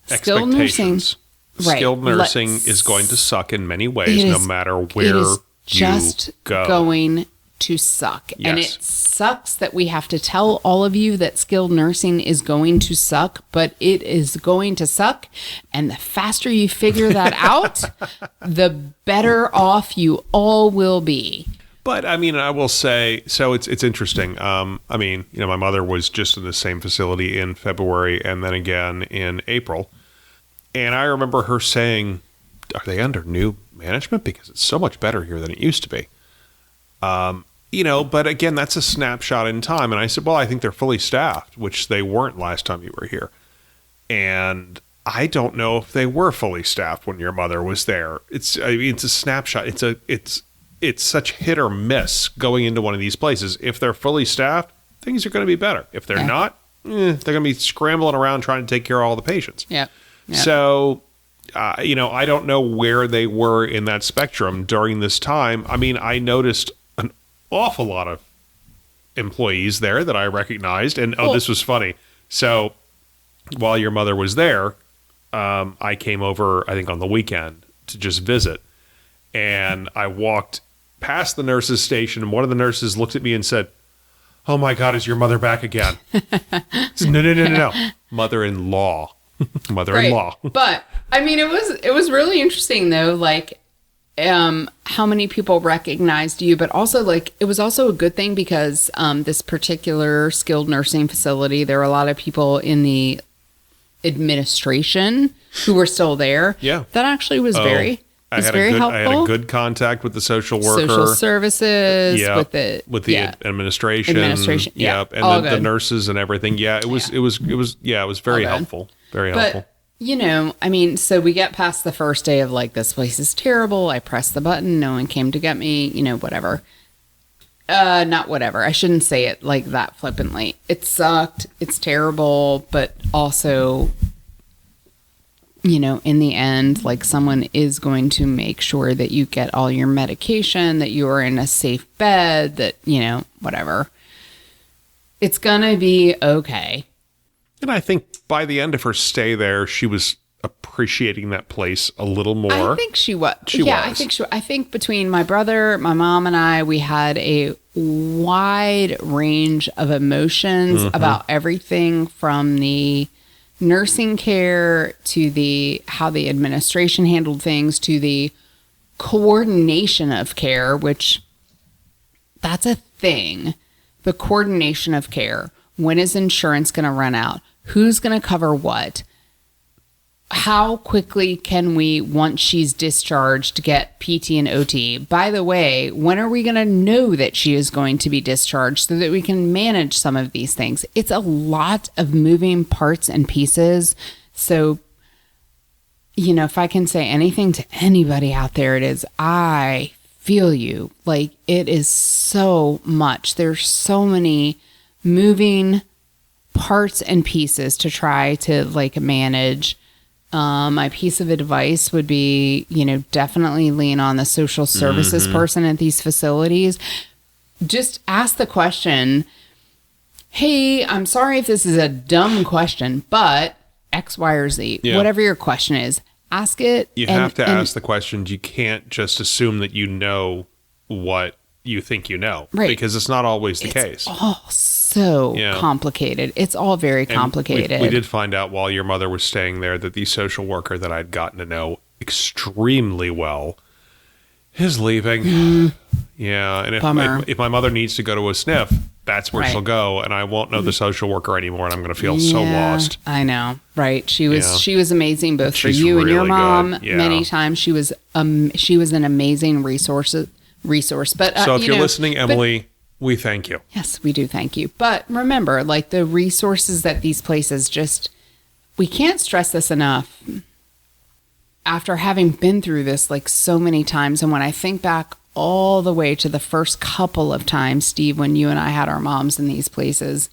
Skilled nursing, right? Skilled nursing is going to suck in many ways, no matter where you go. Going to suck. Yes. And it sucks that we have to tell all of you that skilled nursing is going to suck, but it is going to suck. And the faster you figure that out, the better off you all will be. But I mean, I will say, so it's interesting. I mean, my mother was just in the same facility in February and then again in April. And I remember her saying, are they under new management? Because it's so much better here than it used to be. But again, that's a snapshot in time. And I said, well, I think they're fully staffed, which they weren't last time you were here. And I don't know if they were fully staffed when your mother was there. It's a snapshot. It's such hit or miss going into one of these places. If they're fully staffed, things are going to be better. If they're not, they're going to be scrambling around trying to take care of all the patients. Yeah. So, I don't know where they were in that spectrum during this time. I mean, I noticed an awful lot of employees there that I recognized. And, this was funny. So while your mother was there, I came over, I think, on the weekend to just visit. And I walked past the nurse's station, and one of the nurses looked at me and said, "Oh my God, is your mother back again?" I said, No. Mother-in-law. Mother-in-law. Right. But I mean, it was really interesting though, like how many people recognized you, but also like it was also a good thing because this particular skilled nursing facility, there were a lot of people in the administration who were still there. Yeah. That actually was very helpful. I had a good contact with the social worker, social services, with the administration. Yep. And the nurses and everything. Yeah, it was very helpful. Very helpful. I mean, so we get past the first day of like, this place is terrible. I pressed the button. No one came to get me, whatever. Not whatever. I shouldn't say it like that flippantly. It sucked. It's terrible. But also, in the end, like someone is going to make sure that you get all your medication, that you are in a safe bed, that, whatever. It's going to be okay. And I think by the end of her stay there, she was appreciating that place a little more. I think she was. I think between my brother, my mom, and I, we had a wide range of emotions about everything from the nursing care to how the administration handled things to the coordination of care, which that's a thing. The coordination of care. When is insurance going to run out? Who's going to cover what? How quickly can we, once she's discharged, get PT and OT? By the way, when are we going to know that she is going to be discharged so that we can manage some of these things? It's a lot of moving parts and pieces. So, if I can say anything to anybody out there, it is I feel you. Like, it is so much. There's so many moving parts and pieces to try to like manage. My piece of advice would be, definitely lean on the social services person at these facilities. Just ask the question, hey, I'm sorry if this is a dumb question, but X, Y, or Z, whatever your question is, ask it. You have to ask the questions. You can't just assume that you know what you think you know, right? Because it's not always the case. Oh, so complicated. It's all very complicated. We did find out while your mother was staying there that the social worker that I'd gotten to know extremely well is leaving. Yeah, and if my mother needs to go to a sniff, that's where she'll go, and I won't know the social worker anymore, and I'm going to feel so lost. I know, right? She was amazing, both for you and your mom. Yeah. Many times she was an amazing resource. But so if you're listening, Emily, we thank you. Yes, we do thank you. But remember, like, the resources that these places we can't stress this enough. After having been through this like so many times, and when I think back all the way to the first couple of times, Steve, when you and I had our moms in these places,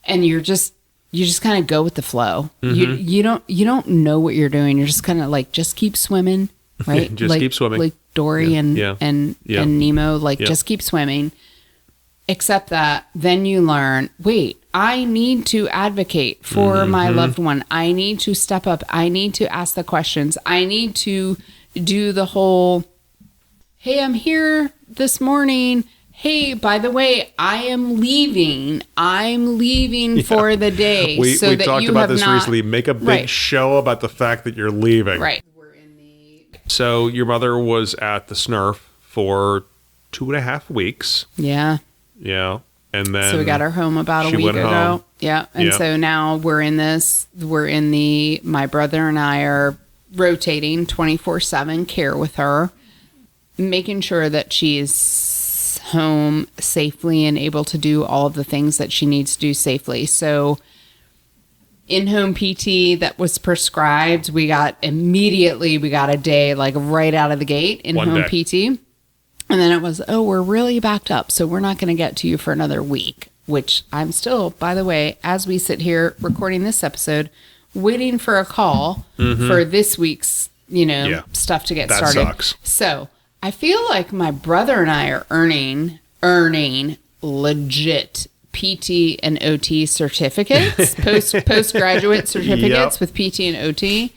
and you just kind of go with the flow. You don't know what you're doing. You're just kind of like, just keep swimming, right? Just keep swimming. Like Dory and Nemo, like just keep swimming. Except that then you learn, wait, I need to advocate for my loved one. I need to step up. I need to ask the questions. I need to do the whole, hey, I'm here this morning. Hey, by the way, I am leaving. I'm leaving for the day. We talked about this recently. Make a big show about the fact that you're leaving. Right. So your mother was at the SNRF for 2.5 weeks. Yeah. Yeah. And then so we got her home about a week ago. Home. Yeah. And so now my brother and I are rotating 24/7 care with her, making sure that she's home safely and able to do all of the things that she needs to do safely. So in-home PT that was prescribed, we got a day, like right out of the gate, in-home PT. And then it was, we're really backed up, so we're not going to get to you for another week, which I'm still, by the way, as we sit here recording this episode, waiting for a call for this week's, stuff to get started. That sucks. So I feel like my brother and I are earning legit PT and OT certificates, postgraduate certificates with PT and OT.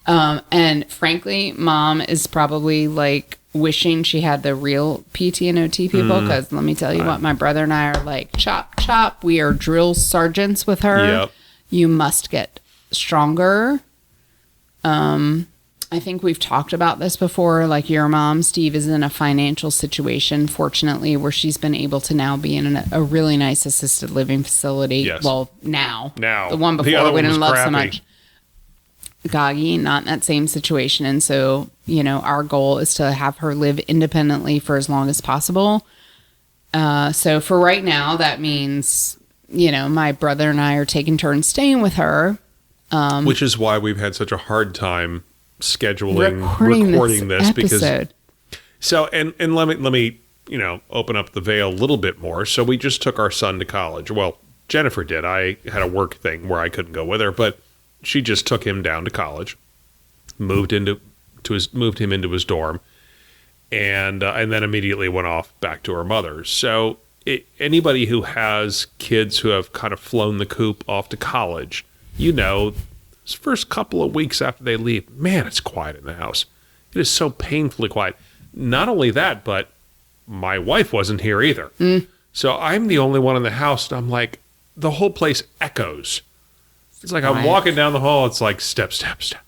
And frankly, Mom is probably like wishing she had the real PT and OT people, because let me tell you what, my brother and I are like, chop, chop. We are drill sergeants with her. Yep. You must get stronger. I think we've talked about this before. Like, your mom, Steve, is in a financial situation, fortunately, where she's been able to now be in a really nice assisted living facility. Yes. Well, now. The one before we didn't love so much. Gagi, not in that same situation. And so, our goal is to have her live independently for as long as possible. So for right now, that means, my brother and I are taking turns staying with her. Which is why we've had such a hard time scheduling recording this because and let me open up the veil a little bit more. So we just took our son to college. Well, Jennifer did. I had a work thing where I couldn't go with her, but she just took him down to college, moved him into his dorm, and then immediately went off back to her mother's. So anybody who has kids who have kind of flown the coop off to college, this first couple of weeks after they leave, man, it's quiet in the house. It is so painfully quiet. Not only that, but my wife wasn't here either. So I'm the only one in the house, and I'm like, the whole place echoes. It's like I'm walking down the hall. It's like step, step, step,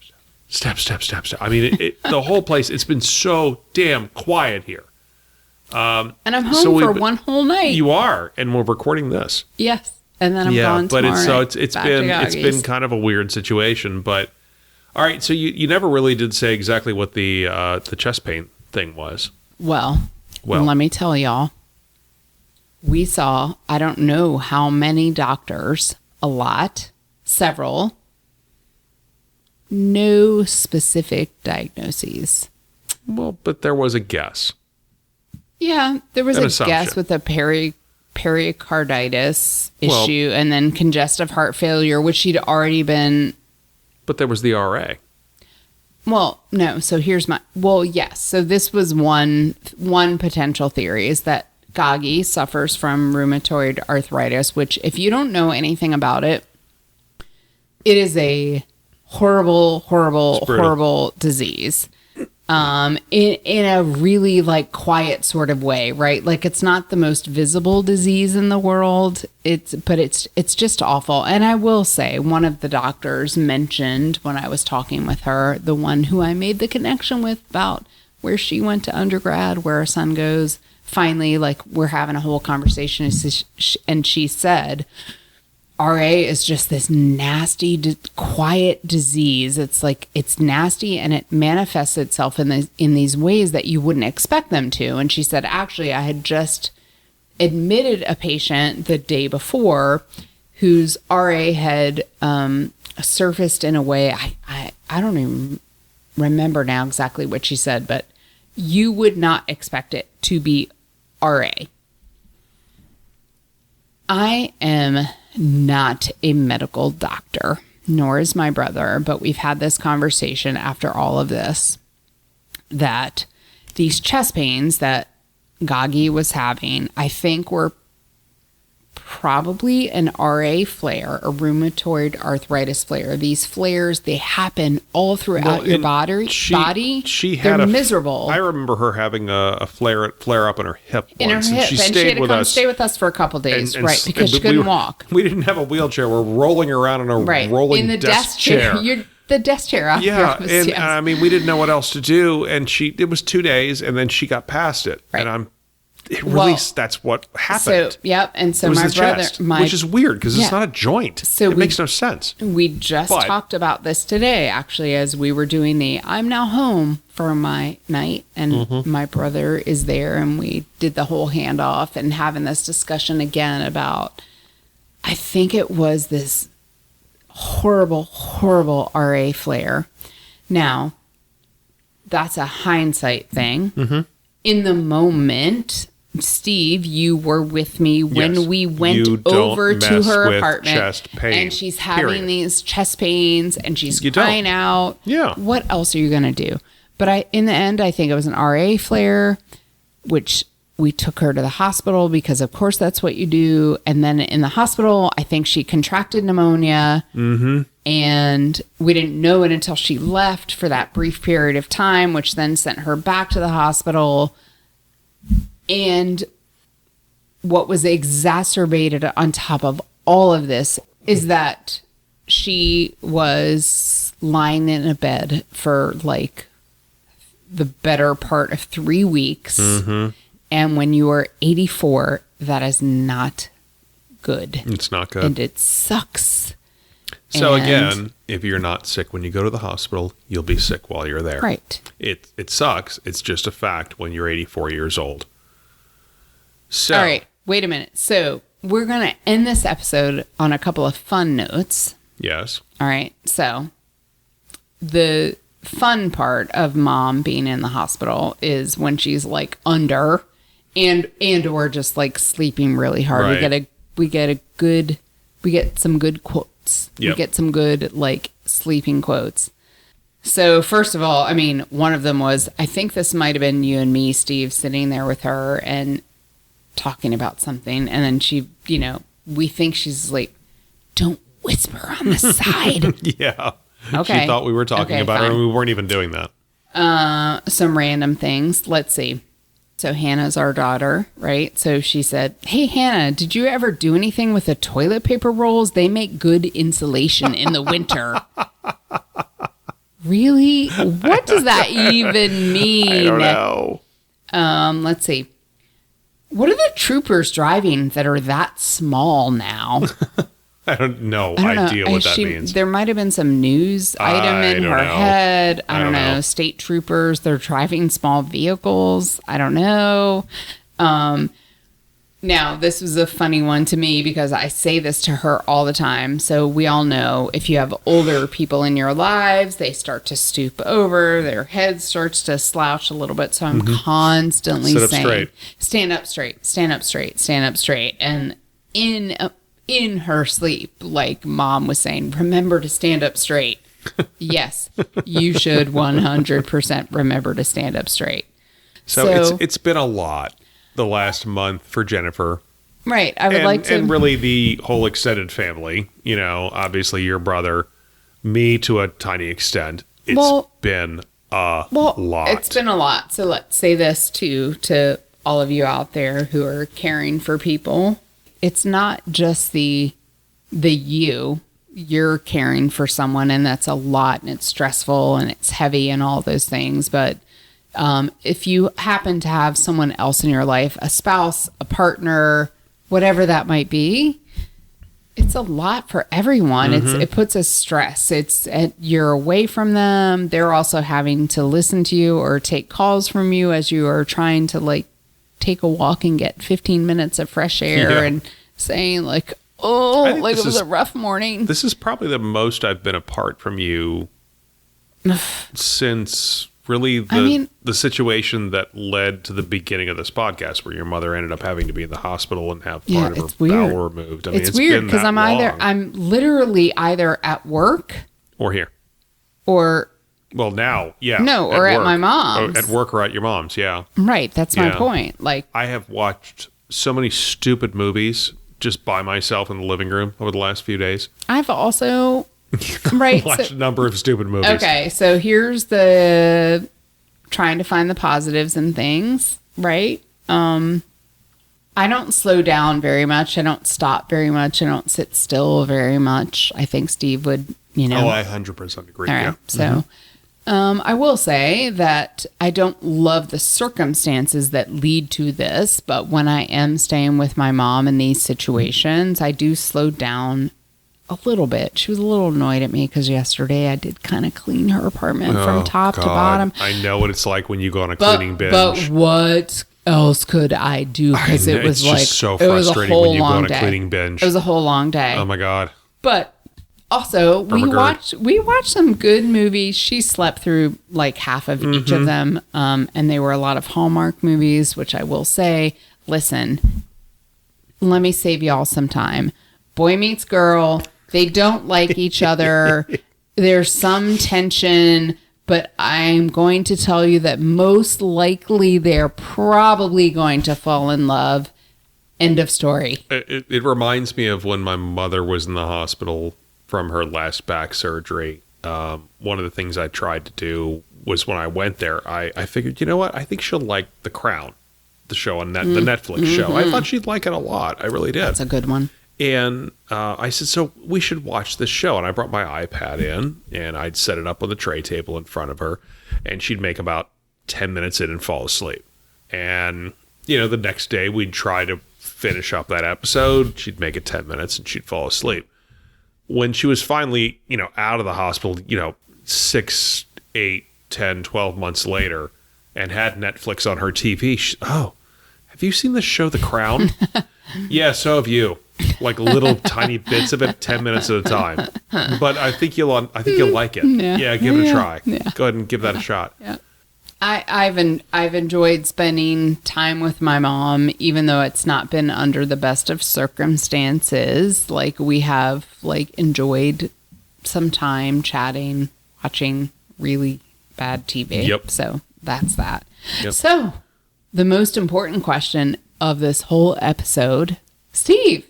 step, step, step, step. I mean, the whole place, it's been so damn quiet here. And I'm home for one whole night. You are, and we're recording this. Yes. And then I'm gone tomorrow. But it's been kind of a weird situation. But all right, so you never really did say exactly what the chest pain thing was. Well, let me tell y'all. We saw, I don't know how many doctors, a lot, several, no specific diagnoses. Well, but there was a guess. Yeah, there was An a assumption. guess with a pericarditis issue and then congestive heart failure, which she'd already been. But there was the RA. Well, no. So here's yes. So this was one potential theory is that Gagi suffers from rheumatoid arthritis, which if you don't know anything about it, it is a horrible disease. In a really like quiet sort of way, right? Like it's not the most visible disease in the world. It's just awful. And I will say one of the doctors mentioned when I was talking with her, the one who I made the connection with about where she went to undergrad, where her son goes, finally, like we're having a whole conversation and she said, RA is just this nasty, quiet disease. It's like, it's nasty and it manifests itself in these ways that you wouldn't expect them to. And she said, actually, I had just admitted a patient the day before whose RA had surfaced in a way, I don't even remember now exactly what she said, but you would not expect it to be RA. I am not a medical doctor, nor is my brother, but we've had this conversation after all of this, that these chest pains that Gagi was having, I think were probably an RA flare, a rheumatoid arthritis flare. These flares, they happen all throughout your body. They're miserable. I remember her having a flare up in her hip once. And she had to come stay with us for a couple days, right? Because she couldn't walk. We didn't have a wheelchair. We're rolling around in a rolling in the desk chair. The desk chair out and I mean, we didn't know what else to do, and it was 2 days, and then she got past it, right. And that's what happened. So, yep. And so my brother, which is weird because it's not a joint. So it makes no sense. We just talked about this today, actually, as we were doing I'm now home for my night, and my brother is there, and we did the whole handoff and having this discussion again about, I think it was this horrible RA flare. Now, that's a hindsight thing. Mm-hmm. In the moment, Steve, you were with me when we went over to her apartment, and she's having these chest pains, and she's crying out. Yeah. What else are you going to do? But in the end, I think it was an RA flare, which we took her to the hospital because, of course, that's what you do. And then in the hospital, I think she contracted pneumonia. Mm-hmm. And we didn't know it until she left for that brief period of time, which then sent her back to the hospital. And what was exacerbated on top of all of this is that she was lying in a bed for like the better part of 3 weeks. Mm-hmm. And when you are 84, that is not good. It's not good. And it sucks. So again, if you're not sick when you go to the hospital, you'll be sick while you're there. Right. It sucks. It's just a fact when you're 84 years old. So, all right, wait a minute. So we're going to end this episode on a couple of fun notes. Yes. All right. So the fun part of mom being in the hospital is when she's like under and or just like sleeping really hard. Right. We get some good quotes. Yep. We get some good like sleeping quotes. So first of all, I mean, one of them was, I think this might have been you and me, Steve, sitting there with her and talking about something. And then she, we think she's like, don't whisper on the side. Yeah. Okay. She thought we were talking about her and we weren't even doing that. Some random things. Let's see. So Hannah's our daughter, right? So she said, hey, Hannah, did you ever do anything with the toilet paper rolls? They make good insulation in the winter. Really? What does that even mean? I don't know. Let's see. What are the troopers driving that are that small now? I don't know idea what that means. There might have been some news item in her head. I don't know. State troopers, they're driving small vehicles. I don't know. Now, this was a funny one to me because I say this to her all the time. So we all know if you have older people in your lives, they start to stoop over, their head starts to slouch a little bit. So I'm constantly saying, straight. stand up straight, stand up straight, stand up straight. And in her sleep, like Mom was saying, remember to stand up straight. Yes, you should 100% remember to stand up straight. So it's been a lot the last month for Jennifer. Right. I would like to. And really the whole extended family, you know, obviously your brother, me to a tiny extent. It's been a lot. It's been a lot. So let's say this too to all of you out there who are caring for people. It's not just the you're caring for someone, and that's a lot, and it's stressful and it's heavy and all those things. But if you happen to have someone else in your life, a spouse, a partner, whatever that might be, it's a lot for everyone. It puts a stress. You're away from them. They're also having to listen to you or take calls from you as you are trying to like take a walk and get 15 minutes of fresh air and saying like, oh, like it was a rough morning. This is probably the most I've been apart from you since really the situation that led to the beginning of this podcast where your mother ended up having to be in the hospital and have part of her bowel removed. I mean, it's weird because I'm literally either at work or here. Or now, yeah. No, or at my mom's. At work or at your mom's, yeah. Right, that's my point. Like I have watched so many stupid movies just by myself in the living room over the last few days. I've also watched a number of stupid movies. Okay, so here's the trying to find the positives in things, right? I don't slow down very much. I don't stop very much. I don't sit still very much. I think Steve would, Oh, I 100% agree. All right, yeah. So I will say that I don't love the circumstances that lead to this, but when I am staying with my mom in these situations, I do slow down a little bit. She was a little annoyed at me because yesterday I did kind of clean her apartment from top to bottom. I know what it's like when you go on a cleaning binge. But what else could I do? Because it was like so frustrating when you go on a cleaning binge. It was a whole long day. Oh my God. But also, we watched some good movies. She slept through like half of each of them, and they were a lot of Hallmark movies, which I will say, listen, let me save y'all some time. Boy meets girl. They don't like each other. There's some tension, but I'm going to tell you that most likely they're probably going to fall in love. End of story. It reminds me of when my mother was in the hospital from her last back surgery. One of the things I tried to do was when I went there, I figured, you know what? I think she'll like The Crown, the show on the Netflix show. I thought she'd like it a lot. I really did. That's a good one. And I said, so we should watch this show. And I brought my iPad in and I'd set it up on the tray table in front of her. And she'd make about 10 minutes in and fall asleep. And, the next day we'd try to finish up that episode. She'd make it 10 minutes and she'd fall asleep. When she was finally, out of the hospital, 6, 8, 10, 12 months later and had Netflix on her TV, have you seen the show The Crown? Yeah, so have you. Like little tiny bits of it, 10 minutes at a time. But I think you'll like it. Yeah, give it a try. Yeah. Go ahead and give that a shot. Yeah. I've enjoyed spending time with my mom, even though it's not been under the best of circumstances. Like we have enjoyed some time chatting, watching really bad TV. Yep. So that's that. Yep. So the most important question of this whole episode, Steve,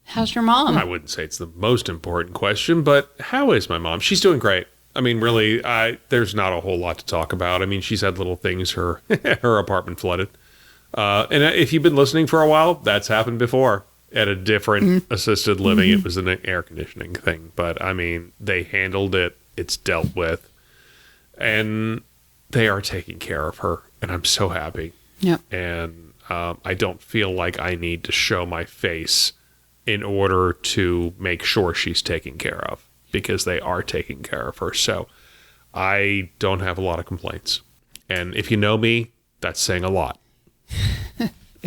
how's your mom? I wouldn't say it's the most important question, but how is my mom? She's doing great. I mean, really, there's not a whole lot to talk about. I mean, she's had little things. Her apartment flooded. And if you've been listening for a while, that's happened before at a different assisted living. It was an air conditioning thing. But, I mean, they handled it. It's dealt with. And they are taking care of her. And I'm so happy. Yep. And I don't feel like I need to show my face in order to make sure she's taken care of. Because they are taking care of her. So I don't have a lot of complaints. And if you know me, that's saying a lot.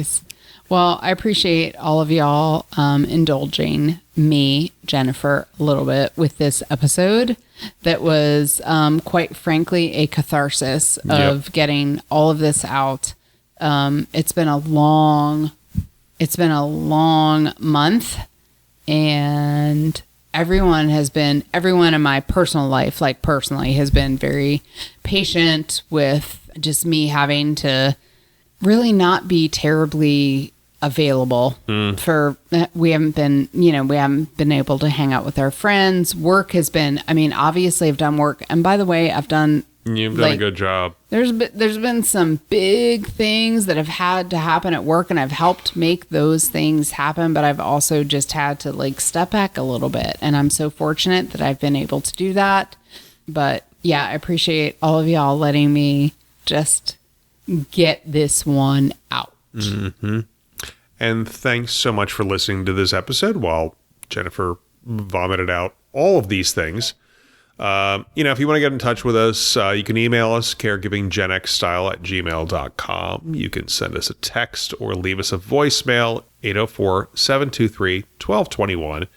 Nice. Well, I appreciate all of y'all indulging me, Jennifer, a little bit with this episode that was quite frankly a catharsis of getting all of this out. It's been a long month, and everyone in my personal life, like personally, has been very patient with just me having to really not be terribly available we haven't been able to hang out with our friends. Work has been, obviously I've done work, and by the way, You've done a good job. There's been some big things that have had to happen at work, and I've helped make those things happen, but I've also just had to step back a little bit, and I'm so fortunate that I've been able to do that. But yeah, I appreciate all of y'all letting me just get this one out. Mm-hmm. And thanks so much for listening to this episode while Jennifer vomited out all of these things. If you want to get in touch with us, you can email us, caregivinggenxstyle@gmail.com. You can send us a text or leave us a voicemail, 804-723-1221.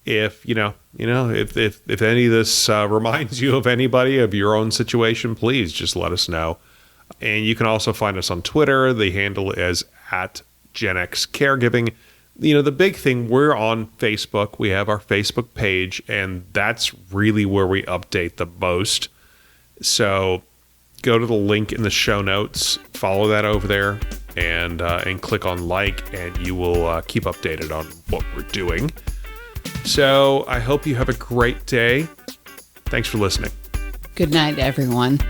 If if any of this reminds you of anybody, of your own situation, please just let us know. And you can also find us on Twitter. The handle is @GenXCaregiving. The big thing, we're on Facebook. We have our Facebook page, and that's really where we update the most. So go to the link in the show notes, follow that over there, and click on like, and you will keep updated on what we're doing. So I hope you have a great day. Thanks for listening. Good night, everyone.